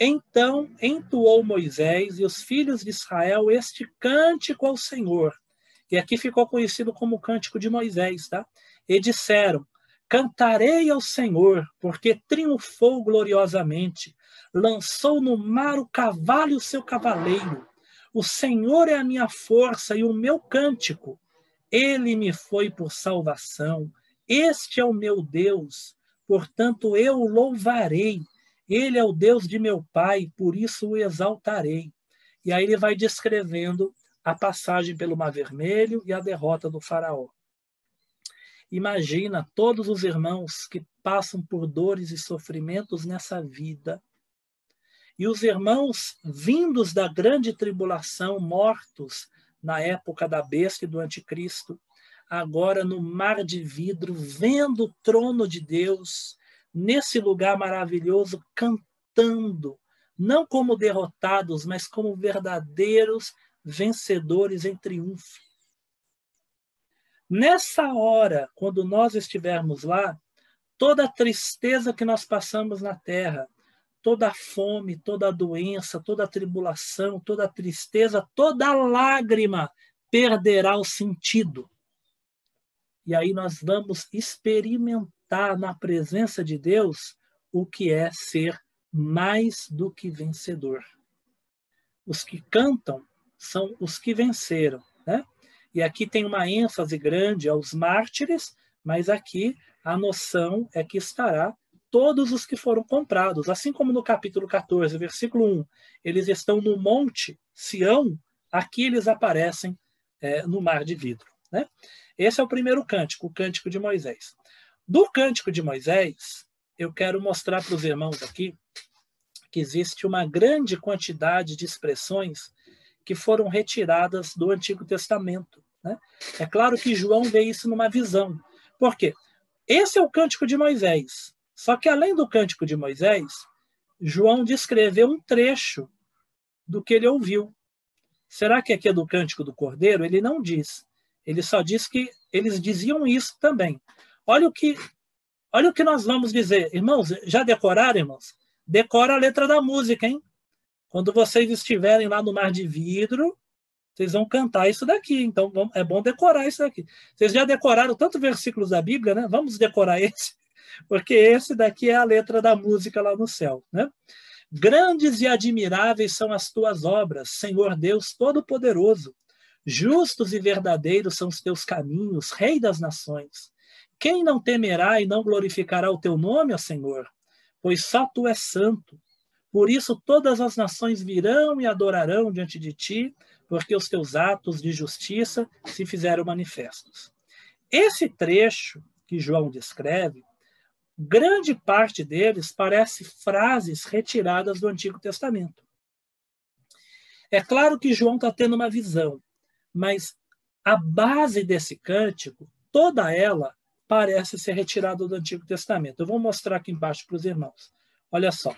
S1: Então entoou Moisés e os filhos de Israel este cântico ao Senhor. E aqui ficou conhecido como o cântico de Moisés, tá? E disseram, cantarei ao Senhor, porque triunfou gloriosamente. Lançou no mar o cavalo e o seu cavaleiro. O Senhor é a minha força e o meu cântico. Ele me foi por salvação. Este é o meu Deus, portanto eu o louvarei. Ele é o Deus de meu pai, por isso o exaltarei. E aí ele vai descrevendo a passagem pelo Mar Vermelho e a derrota do faraó. Imagina todos os irmãos que passam por dores e sofrimentos nessa vida. E os irmãos vindos da grande tribulação, mortos na época da besta e do anticristo, agora no mar de vidro, vendo o trono de Deus, nesse lugar maravilhoso, cantando, não como derrotados, mas como verdadeiros vencedores em triunfo. Nessa hora, quando nós estivermos lá, toda a tristeza que nós passamos na terra, toda a fome, toda a doença, toda a tribulação, toda a tristeza, toda a lágrima perderá o sentido. E aí nós vamos experimentar na presença de Deus o que é ser mais do que vencedor. Os que cantam são os que venceram, né? E aqui tem uma ênfase grande aos mártires, mas aqui a noção é que estará todos os que foram comprados. Assim como no capítulo 14, versículo 1, eles estão no monte Sião, aqui eles aparecem no mar de vidro. Né? Esse é o primeiro cântico, o cântico de Moisés. Do cântico de Moisés, eu quero mostrar para os irmãos aqui que existe uma grande quantidade de expressões que foram retiradas do Antigo Testamento. Né? É claro que João vê isso numa visão. Por quê? Esse é o cântico de Moisés. Só que, além do cântico de Moisés, João descreveu um trecho do que ele ouviu. Será que aqui é do cântico do Cordeiro? Ele não diz. Ele só diz que eles diziam isso também. Olha o que nós vamos dizer. Irmãos, já decoraram, irmãos? Decora a letra da música, hein? Quando vocês estiverem lá no mar de vidro, vocês vão cantar isso daqui. Então, é bom decorar isso daqui. Vocês já decoraram tantos versículos da Bíblia, né? Vamos decorar esse, porque esse daqui é a letra da música lá no céu, né? Grandes e admiráveis são as tuas obras, Senhor Deus Todo-Poderoso. Justos e verdadeiros são os teus caminhos, Rei das nações. Quem não temerá e não glorificará o teu nome, ó Senhor? Pois só tu és santo. Por isso todas as nações virão e adorarão diante de ti, porque os teus atos de justiça se fizeram manifestos. Esse trecho que João descreve, grande parte deles parece frases retiradas do Antigo Testamento. É claro que João está tendo uma visão, mas a base desse cântico, toda ela parece ser retirada do Antigo Testamento. Eu vou mostrar aqui embaixo para os irmãos. Olha só.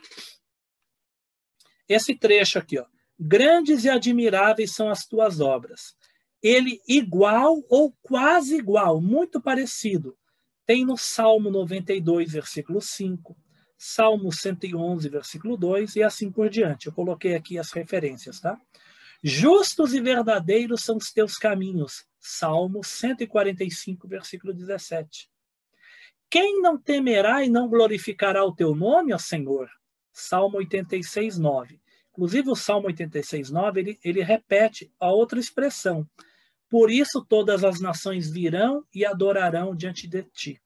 S1: Esse trecho aqui, ó. Grandes e admiráveis são as tuas obras. Ele igual ou quase igual, muito parecido. Tem no Salmo 92, versículo 5, Salmo 111, versículo 2 e assim por diante. Eu coloquei aqui as referências, tá? Justos e verdadeiros são os teus caminhos. Salmo 145, versículo 17. Quem não temerá e não glorificará o teu nome, ó Senhor? Salmo 86, 9. Inclusive, o Salmo 86, 9, ele repete a outra expressão. Por isso todas as nações virão e adorarão diante de ti.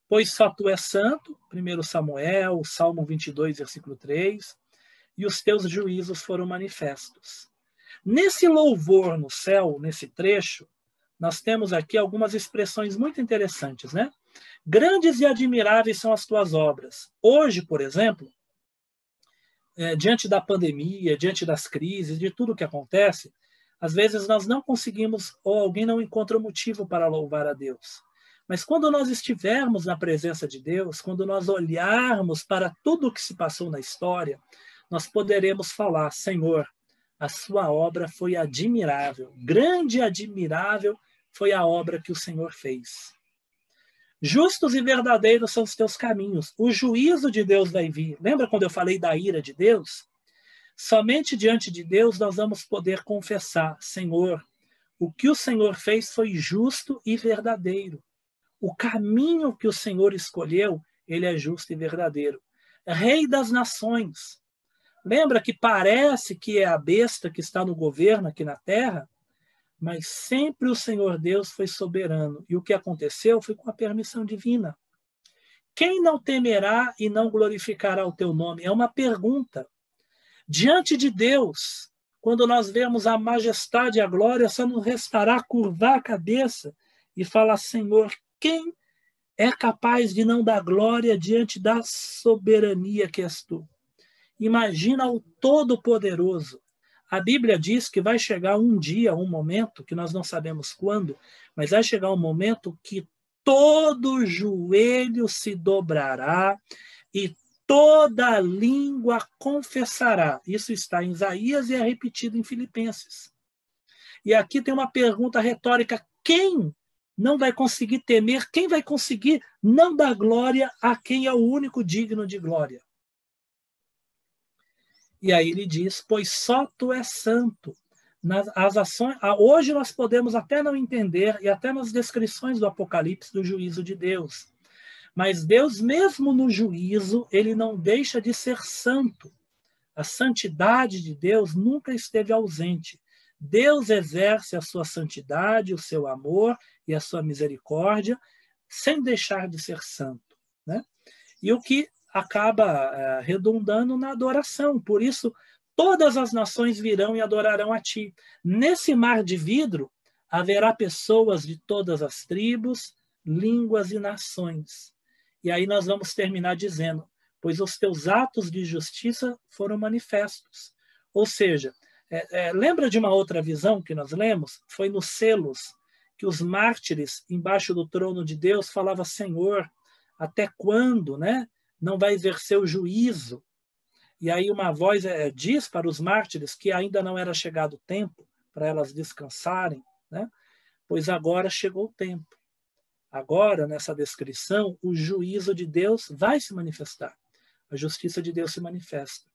S1: Pois só tu és santo, 1 Samuel, Salmo 22, versículo 3, e os teus juízos foram manifestos. Nesse louvor no céu, nesse trecho, nós temos aqui algumas expressões muito interessantes, né? Grandes e admiráveis são as tuas obras. Hoje, por exemplo, diante da pandemia, diante das crises, de tudo que acontece, às vezes nós não conseguimos, ou alguém não encontra motivo para louvar a Deus. Mas quando nós estivermos na presença de Deus, quando nós olharmos para tudo o que se passou na história, nós poderemos falar, Senhor, a sua obra foi admirável, grande e admirável foi a obra que o Senhor fez. Justos e verdadeiros são os teus caminhos. O juízo de Deus vai vir. Lembra quando eu falei da ira de Deus? Somente diante de Deus nós vamos poder confessar, Senhor, o que o Senhor fez foi justo e verdadeiro. O caminho que o Senhor escolheu, ele é justo e verdadeiro. Rei das nações. Lembra que parece que é a besta que está no governo aqui na terra? Mas sempre o Senhor Deus foi soberano. E o que aconteceu foi com a permissão divina. Quem não temerá e não glorificará o teu nome? É uma pergunta. Diante de Deus, quando nós vemos a majestade e a glória, só nos restará curvar a cabeça e falar, Senhor, quem é capaz de não dar glória diante da soberania que és tu? Imagina o Todo-Poderoso. A Bíblia diz que vai chegar um dia, um momento, que nós não sabemos quando, mas vai chegar um momento que todo joelho se dobrará e toda língua confessará. Isso está em Isaías e é repetido em Filipenses. E aqui tem uma pergunta retórica: quem não vai conseguir temer? Quem vai conseguir não dar glória a quem é o único digno de glória? E aí ele diz, pois só tu és santo. As ações, hoje nós podemos até não entender, e até nas descrições do Apocalipse, do juízo de Deus. Mas Deus, mesmo no juízo, ele não deixa de ser santo. A santidade de Deus nunca esteve ausente. Deus exerce a sua santidade, o seu amor e a sua misericórdia, sem deixar de ser santo, né? e o que acaba redundando na adoração. Por isso, todas as nações virão e adorarão a ti. Nesse mar de vidro, haverá pessoas de todas as tribos, línguas e nações. E aí nós vamos terminar dizendo, pois os teus atos de justiça foram manifestos. Ou seja, lembra de uma outra visão que nós lemos? Foi nos selos, que os mártires, embaixo do trono de Deus, falavam, Senhor, até quando, né? Não vai exercer o juízo? E aí uma voz diz para os mártires que ainda não era chegado o tempo para elas descansarem, né? Pois agora chegou o tempo. Agora, nessa descrição, o juízo de Deus vai se manifestar. A justiça de Deus se manifesta.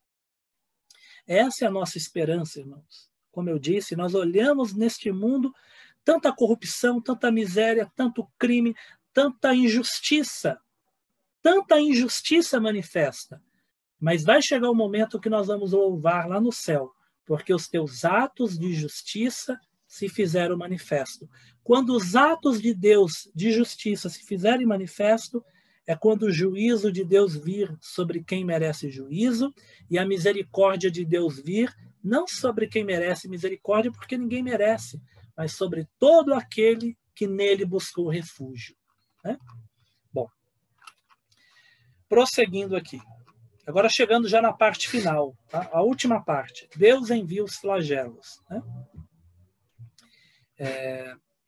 S1: Essa é a nossa esperança, irmãos. Como eu disse, nós olhamos neste mundo tanta corrupção, tanta miséria, tanto crime, tanta injustiça manifesta. Mas vai chegar o momento que nós vamos louvar lá no céu, porque os teus atos de justiça se fizeram manifesto. Quando os atos de Deus de justiça se fizerem manifesto, é quando o juízo de Deus vir sobre quem merece juízo e a misericórdia de Deus vir, não sobre quem merece misericórdia, porque ninguém merece, mas sobre todo aquele que nele buscou refúgio. Né? Bom, prosseguindo aqui. Agora chegando já na parte final, tá? A última parte. Deus envia os flagelos. Né?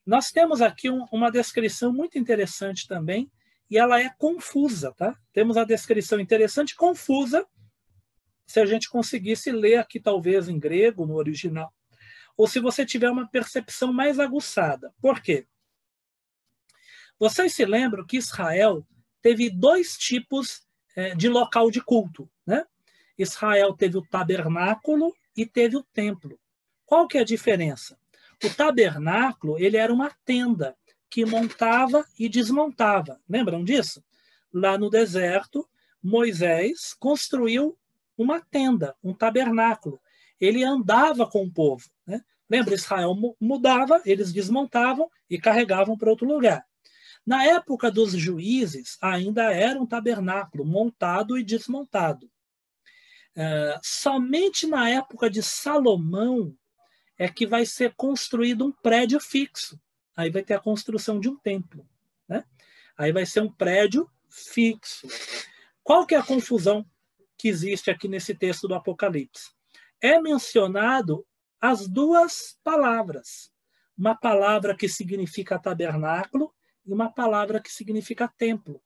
S1: Nós temos aqui uma descrição muito interessante também, e ela é confusa. Tá? Temos a descrição interessante e confusa, se a gente conseguisse ler aqui talvez em grego, no original, ou se você tiver uma percepção mais aguçada. Por quê? Vocês se lembram que Israel teve 2 tipos de local de culto, né? Israel teve o tabernáculo e teve o templo. Qual que é a diferença? O tabernáculo, ele era uma tenda que montava e desmontava. Lembram disso? Lá no deserto, Moisés construiu uma tenda, um tabernáculo. Ele andava com o povo. Né? Lembra, Israel mudava, eles desmontavam e carregavam para outro lugar. Na época dos juízes, ainda era um tabernáculo montado e desmontado. Somente na época de Salomão é que vai ser construído um prédio fixo. Aí vai ter a construção de um templo. Né? Aí vai ser um prédio fixo. Qual que é a confusão que existe aqui nesse texto do Apocalipse? É mencionado as 2 palavras. Uma palavra que significa tabernáculo e uma palavra que significa templo.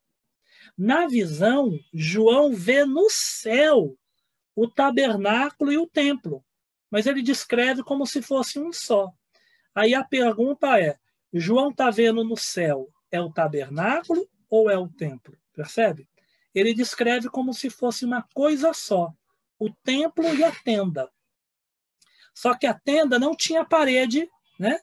S1: Na visão, João vê no céu o tabernáculo e o templo, mas ele descreve como se fosse um só. Aí a pergunta é, João está vendo no céu, é o tabernáculo ou é o templo? Percebe? Ele descreve como se fosse uma coisa só, o templo e a tenda. Só que a tenda não tinha parede, né,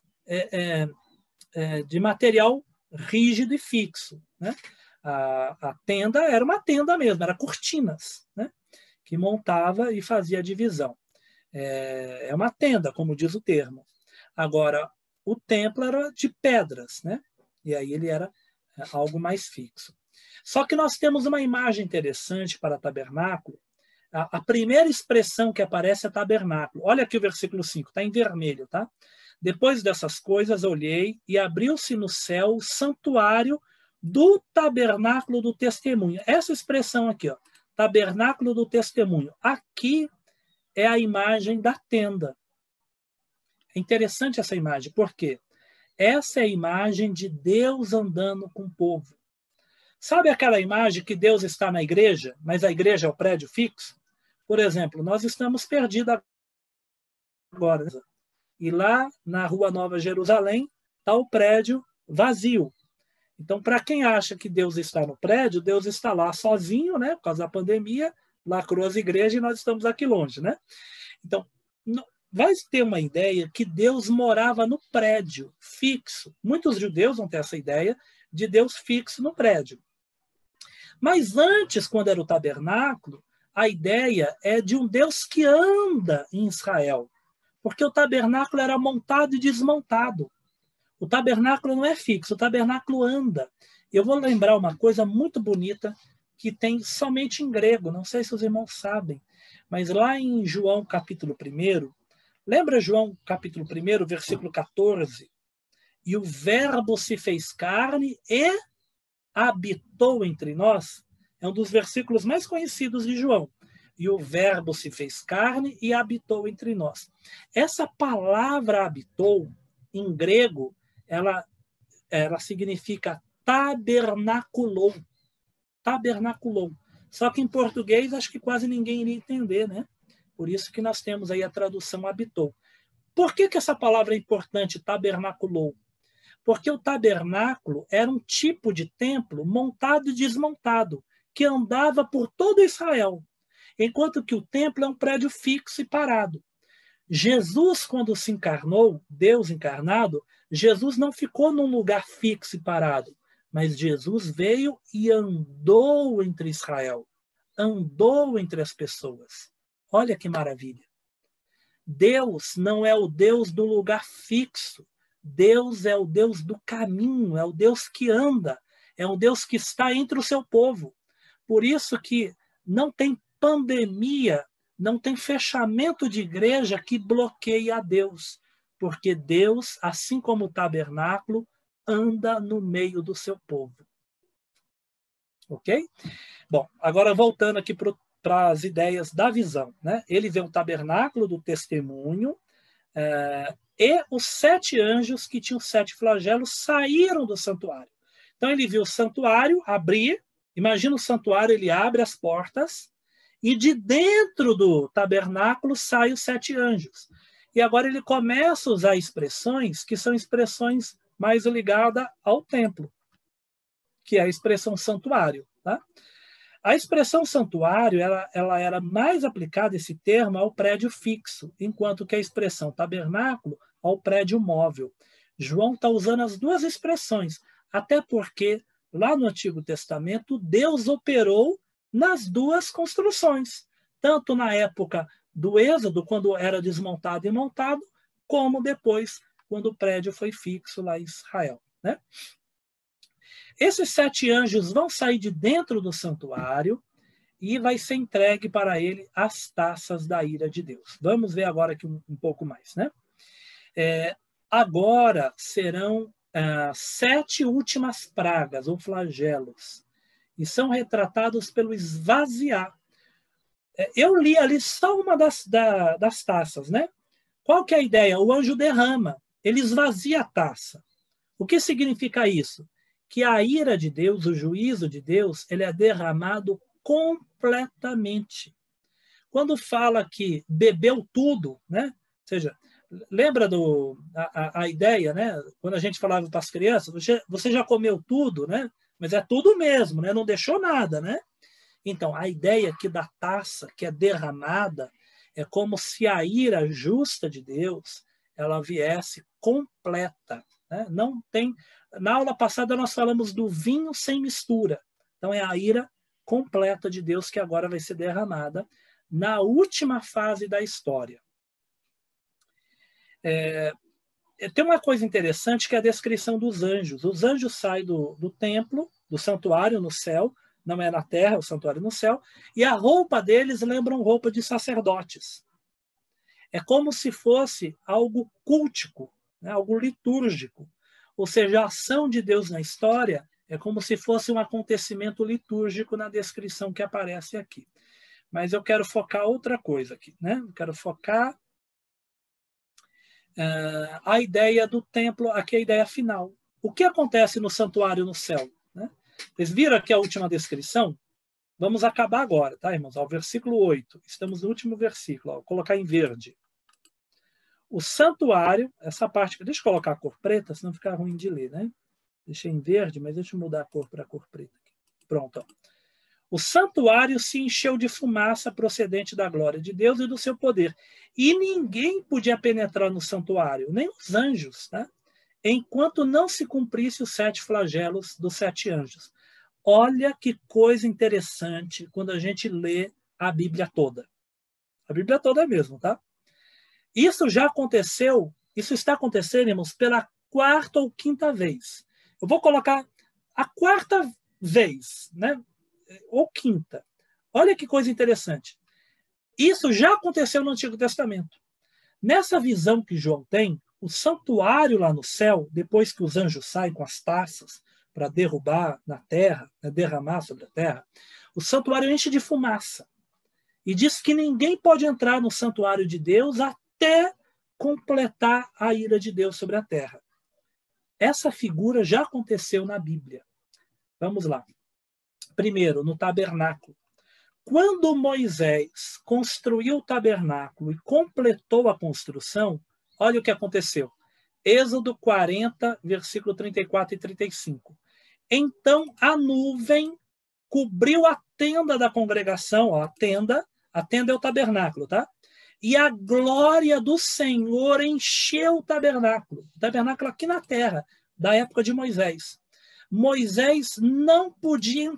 S1: de material rígido e fixo. Né? A tenda era uma tenda mesmo, era cortinas, né? Que montava e fazia a divisão. É uma tenda, como diz o termo. Agora, o templo era de pedras, né? E aí ele era algo mais fixo. Só que nós temos uma imagem interessante para tabernáculo. A primeira expressão que aparece é tabernáculo. Olha aqui o versículo 5, está em vermelho, tá? Depois dessas coisas, olhei e abriu-se no céu o santuário do tabernáculo do testemunho. Essa expressão aqui, ó, tabernáculo do testemunho. Aqui é a imagem da tenda. É interessante essa imagem, por quê? Essa é a imagem de Deus andando com o povo. Sabe aquela imagem que Deus está na igreja, mas a igreja é o prédio fixo? Por exemplo, nós estamos perdidos agora, né? E lá na Rua Nova Jerusalém está o prédio vazio. Então, para quem acha que Deus está no prédio, Deus está lá sozinho, né? Por causa da pandemia, lacrou as igrejas e nós estamos aqui longe, né? Então, vai ter uma ideia que Deus morava no prédio fixo. Muitos judeus vão ter essa ideia de Deus fixo no prédio. Mas antes, quando era o tabernáculo, a ideia é de um Deus que anda em Israel. Porque o tabernáculo era montado e desmontado. O tabernáculo não é fixo, o tabernáculo anda. Eu vou lembrar uma coisa muito bonita que tem somente em grego. Não sei se os irmãos sabem, mas lá em João capítulo 1, lembra João capítulo 1, versículo 14? E o verbo se fez carne e habitou entre nós. É um dos versículos mais conhecidos de João. E o verbo se fez carne e habitou entre nós. Essa palavra habitou, em grego, ela significa tabernaculou. Tabernaculou. Só que em português acho que quase ninguém iria entender, né? Por isso que nós temos aí a tradução habitou. Por que essa palavra é importante, tabernaculou? Porque o tabernáculo era um tipo de templo montado e desmontado, que andava por todo Israel, enquanto que o templo é um prédio fixo e parado. Jesus, quando se encarnou, Deus encarnado, Jesus não ficou num lugar fixo e parado, mas Jesus veio e andou entre Israel, andou entre as pessoas. Olha que maravilha. Deus não é o Deus do lugar fixo. Deus é o Deus do caminho, é o Deus que anda, é um Deus que está entre o seu povo. Por isso que não tem pandemia, não tem fechamento de igreja que bloqueie a Deus, porque Deus, assim como o tabernáculo, anda no meio do seu povo. Ok? Bom, agora voltando aqui para as ideias da visão, né? Ele vê o tabernáculo do testemunho, e os 7 anjos que tinham 7 flagelos saíram do santuário. Então ele viu o santuário abrir, imagina o santuário, ele abre as portas, e de dentro do tabernáculo saem os 7 anjos. E agora ele começa a usar expressões que são expressões mais ligadas ao templo, que é a expressão santuário. Tá? A expressão santuário ela era mais aplicada, esse termo, ao prédio fixo, enquanto que a expressão tabernáculo ao prédio móvel. João está usando as duas expressões, até porque lá no Antigo Testamento Deus operou nas duas construções, tanto na época do Êxodo, quando era desmontado e montado, como depois, quando o prédio foi fixo lá em Israel. Né? Esses 7 anjos vão sair de dentro do santuário e vai ser entregue para ele as taças da ira de Deus. Vamos ver agora aqui um pouco mais. Né? Agora serão 7 últimas pragas ou flagelos, e são retratados pelo esvaziar. Eu li ali só uma das taças. Né? Qual que é a ideia? O anjo derrama, ele esvazia a taça. O que significa isso? Que a ira de Deus, o juízo de Deus, ele é derramado completamente. Quando fala que bebeu tudo, né? Ou seja, lembra a ideia, né? Quando a gente falava para as crianças, você já comeu tudo, né? Mas é tudo mesmo, né? Não deixou nada, né? Então, a ideia aqui da taça que é derramada é como se a ira justa de Deus ela viesse completa. Né? Não tem. Na aula passada nós falamos do vinho sem mistura. Então, é a ira completa de Deus que agora vai ser derramada na última fase da história. Tem uma coisa interessante que é a descrição dos anjos. Os anjos saem do templo, do santuário no céu, não é na terra, o santuário no céu, e a roupa deles lembra roupa de sacerdotes. É como se fosse algo cultico, né? Algo litúrgico. Ou seja, a ação de Deus na história é como se fosse um acontecimento litúrgico na descrição que aparece aqui. Mas eu quero focar outra coisa aqui. Né? Eu quero focar a ideia do templo, aqui é a ideia final. O que acontece no santuário no céu? Né? Vocês viram aqui a última descrição? Vamos acabar agora, tá, irmãos? Ó, versículo 8. Estamos no último versículo. Ó, vou colocar em verde. O santuário, essa parte, deixa eu colocar a cor preta, senão fica ruim de ler, né? Deixei em verde, mas deixa eu mudar a cor para a cor preta. Pronto. Ó. O santuário se encheu de fumaça procedente da glória de Deus e do seu poder. E ninguém podia penetrar no santuário, nem os anjos, tá? Enquanto não se cumprisse os 7 flagelos dos 7 anjos. Olha que coisa interessante quando a gente lê a Bíblia toda. A Bíblia toda mesmo, tá? Isso já aconteceu, isso está acontecendo, irmãos, pela 4ª ou 5ª vez. Eu vou colocar a 4ª vez, né? ou quinta. Olha que coisa interessante. Isso já aconteceu no Antigo Testamento. Nessa visão que João tem, o santuário lá no céu, depois que os anjos saem com as taças para derrubar na terra, derramar sobre a terra, o santuário enche de fumaça. E diz que ninguém pode entrar no santuário de Deus até completar a ira de Deus sobre a terra. Essa figura já aconteceu na Bíblia. Vamos lá. Primeiro, no tabernáculo. Quando Moisés construiu o tabernáculo e completou a construção, olha o que aconteceu. Êxodo 40, versículo 34 e 35. Então a nuvem cobriu a tenda da congregação, ó, a tenda é o tabernáculo, tá? E a glória do Senhor encheu o tabernáculo aqui na terra, da época de Moisés. Moisés não podia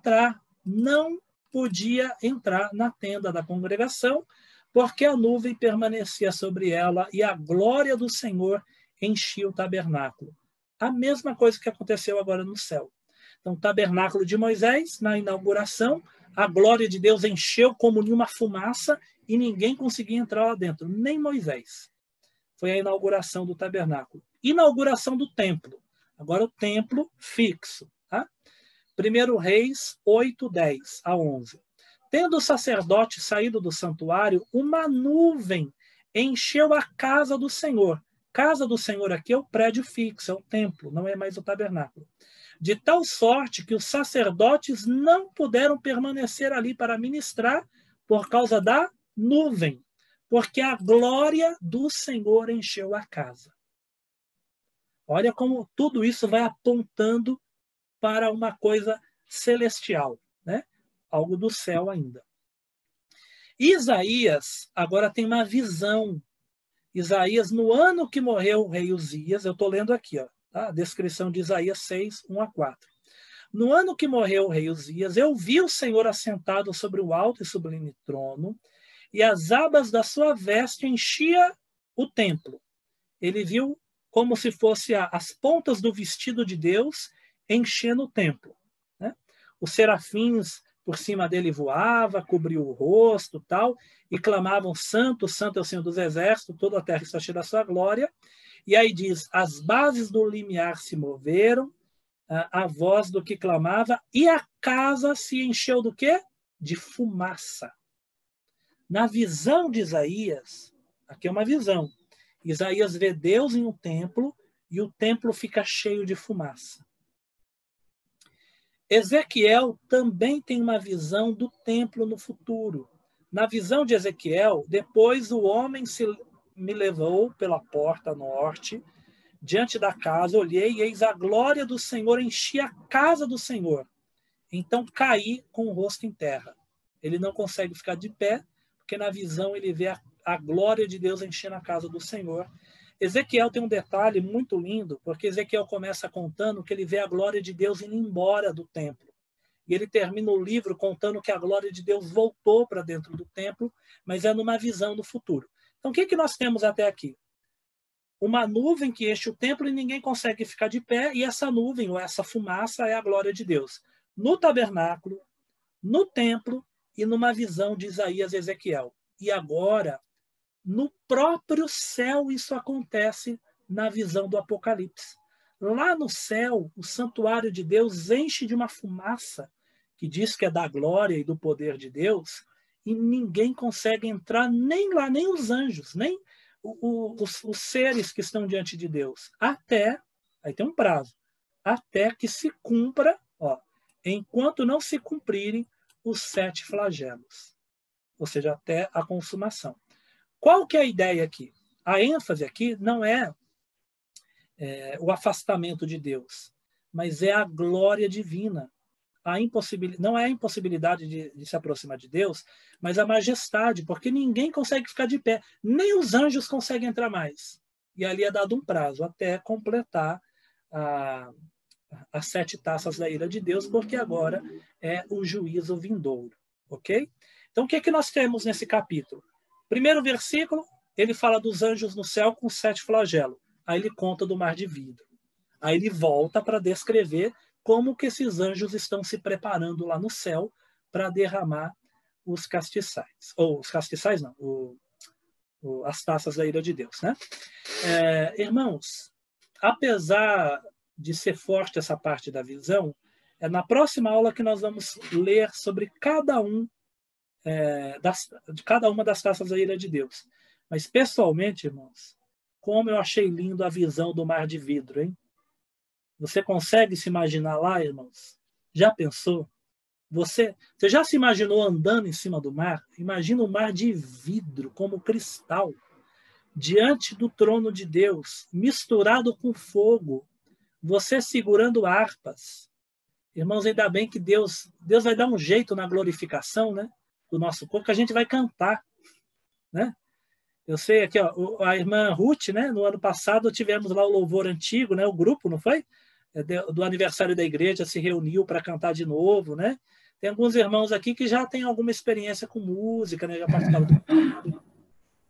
S1: entrar na tenda da congregação, porque a nuvem permanecia sobre ela e a glória do Senhor enchia o tabernáculo. A mesma coisa que aconteceu agora no céu. Então, o tabernáculo de Moisés, na inauguração, a glória de Deus encheu como numa fumaça e ninguém conseguia entrar lá dentro, nem Moisés. Foi a inauguração do tabernáculo. Inauguração do templo. Agora o templo fixo. Tá? 1 Reis 8, 10 a 11. Tendo o sacerdote saído do santuário, uma nuvem encheu a casa do Senhor. Casa do Senhor aqui é o prédio fixo, é o templo, não é mais o tabernáculo. De tal sorte que os sacerdotes não puderam permanecer ali para ministrar por causa da nuvem, porque a glória do Senhor encheu a casa. Olha como tudo isso vai apontando para uma coisa celestial, né? Algo do céu ainda. Isaías agora tem uma visão. Isaías, no ano que morreu o rei Uzias, eu estou lendo aqui, ó, tá? A descrição de Isaías 6, 1 a 4. No ano que morreu o rei Uzias, eu vi o Senhor assentado sobre o alto e sublime trono, e as abas da sua veste enchia o templo. Ele viu como se fosse as pontas do vestido de Deus enchendo o templo. Né? Os serafins por cima dele voava, cobriu o rosto, tal, e clamavam: Santo, Santo é o Senhor dos Exércitos, toda a terra está cheia da sua glória. E aí diz: as bases do limiar se moveram, a voz do que clamava, e a casa se encheu do quê? De fumaça. Na visão de Isaías, aqui é uma visão, Isaías vê Deus em um templo e o templo fica cheio de fumaça. Ezequiel também tem uma visão do templo no futuro. Na visão de Ezequiel, depois o homem me levou pela porta norte, diante da casa, olhei e eis a glória do Senhor enchia a casa do Senhor. Então caí com o rosto em terra. Ele não consegue ficar de pé, porque na visão ele vê a glória de Deus enchendo a casa do Senhor. Ezequiel tem um detalhe muito lindo, porque Ezequiel começa contando que ele vê a glória de Deus indo embora do templo. E ele termina o livro contando que a glória de Deus voltou para dentro do templo, mas é numa visão do futuro. Então, o que nós temos até aqui? Uma nuvem que enche o templo e ninguém consegue ficar de pé, e essa nuvem, ou essa fumaça, é a glória de Deus. No tabernáculo, no templo e numa visão de Isaías e Ezequiel. E agora, no próprio céu, isso acontece na visão do Apocalipse. Lá no céu, o santuário de Deus enche de uma fumaça que diz que é da glória e do poder de Deus, e ninguém consegue entrar nem lá, nem os anjos, nem os seres que estão diante de Deus. Até, aí tem um prazo, até que se cumpra, ó, enquanto não se cumprirem os 7 flagelos. Ou seja, até a consumação. Qual que é a ideia aqui? A ênfase aqui não é o afastamento de Deus, mas é a glória divina. Não é a impossibilidade de se aproximar de Deus, mas a majestade, porque ninguém consegue ficar de pé, nem os anjos conseguem entrar mais. E ali é dado um prazo até completar as 7 taças da ira de Deus, porque agora é o juízo vindouro. Ok? Então, o que é que nós temos nesse capítulo? Primeiro versículo, ele fala dos anjos no céu com 7 flagelos. Aí ele conta do mar de vidro. Aí ele volta para descrever como que esses anjos estão se preparando lá no céu para derramar os castiçais. Ou os castiçais não, as taças da ira de Deus, né? Irmãos, apesar de ser forte essa parte da visão, é na próxima aula que nós vamos ler sobre cada uma das taças da ira de Deus. Mas, pessoalmente, irmãos, como eu achei lindo a visão do mar de vidro, hein? Você consegue se imaginar lá, irmãos? Já pensou? Você já se imaginou andando em cima do mar? Imagina o mar de vidro, como cristal, diante do trono de Deus, misturado com fogo, você segurando harpas. Irmãos, ainda bem que Deus vai dar um jeito na glorificação, né, do nosso corpo, que a gente vai cantar, né? Eu sei aqui, ó, a irmã Ruth, né, no ano passado tivemos lá o louvor antigo, né, o grupo, não foi? Do aniversário da igreja se reuniu para cantar de novo, né? Tem alguns irmãos aqui que já têm alguma experiência com música, né? Já participaram do...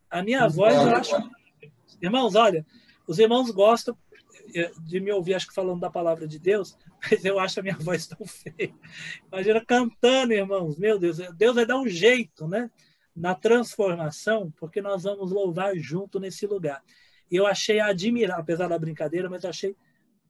S1: A minha voz, eu acho... Irmãos, olha, os irmãos gostam de me ouvir, acho que falando da palavra de Deus, mas eu acho a minha voz tão feia. Imagina cantando, irmãos. Meu Deus, Deus vai dar um jeito, né? Na transformação, porque nós vamos louvar junto nesse lugar. E eu achei admirável, apesar da brincadeira, mas eu achei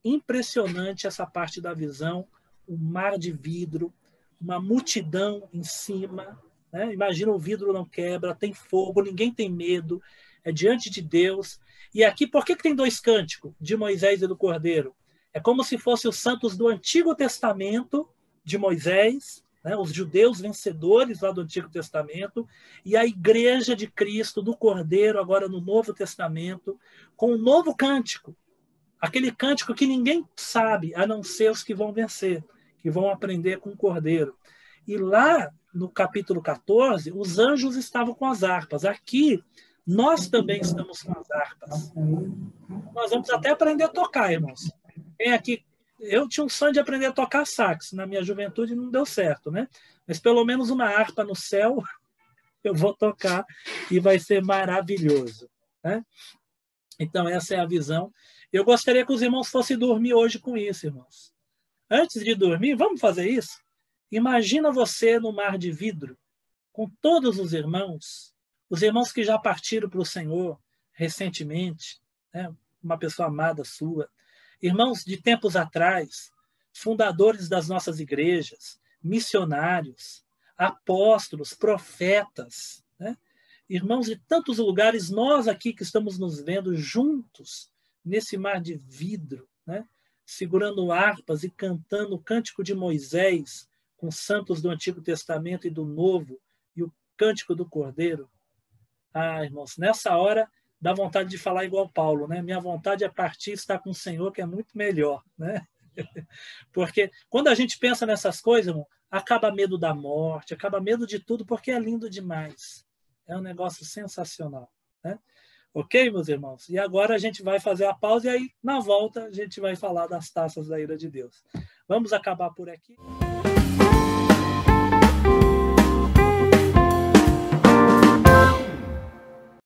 S1: impressionante essa parte da visão, um mar de vidro, uma multidão em cima, né? Imagina, o vidro não quebra, tem fogo, ninguém tem medo, é diante de Deus. E aqui, por que tem dois cânticos, de Moisés e do Cordeiro? É como se fossem os santos do Antigo Testamento de Moisés, né? Os judeus vencedores lá do Antigo Testamento, e a igreja de Cristo, do Cordeiro, agora no Novo Testamento, com um novo cântico. Aquele cântico que ninguém sabe, a não ser os que vão vencer, que vão aprender com o Cordeiro. E lá, no capítulo 14, os anjos estavam com as harpas. Aqui, nós também estamos com as harpas. Nós vamos até aprender a tocar, irmãos. Tem aqui, eu tinha um sonho de aprender a tocar sax na minha juventude e não deu certo, né? Mas pelo menos uma harpa no céu eu vou tocar e vai ser maravilhoso, né? Então, essa é a visão. Eu gostaria que os irmãos fossem dormir hoje com isso, irmãos. Antes de dormir, vamos fazer isso? Imagina você no mar de vidro, com todos os irmãos que já partiram para o Senhor recentemente, né? Uma pessoa amada sua, irmãos de tempos atrás, fundadores das nossas igrejas, missionários, apóstolos, profetas, né? Irmãos de tantos lugares, nós aqui que estamos nos vendo juntos nesse mar de vidro, né? Segurando harpas e cantando o cântico de Moisés com santos do Antigo Testamento e do Novo, e o cântico do Cordeiro. Ah, irmãos, nessa hora dá vontade de falar igual Paulo, né? Minha vontade é partir e estar com o Senhor, que é muito melhor, né? Porque quando a gente pensa nessas coisas, irmão, acaba medo da morte, acaba medo de tudo, porque é lindo demais. É um negócio sensacional, né? Ok, meus irmãos? E agora a gente vai fazer a pausa e aí, na volta, a gente vai falar das taças da ira de Deus. Vamos acabar por aqui.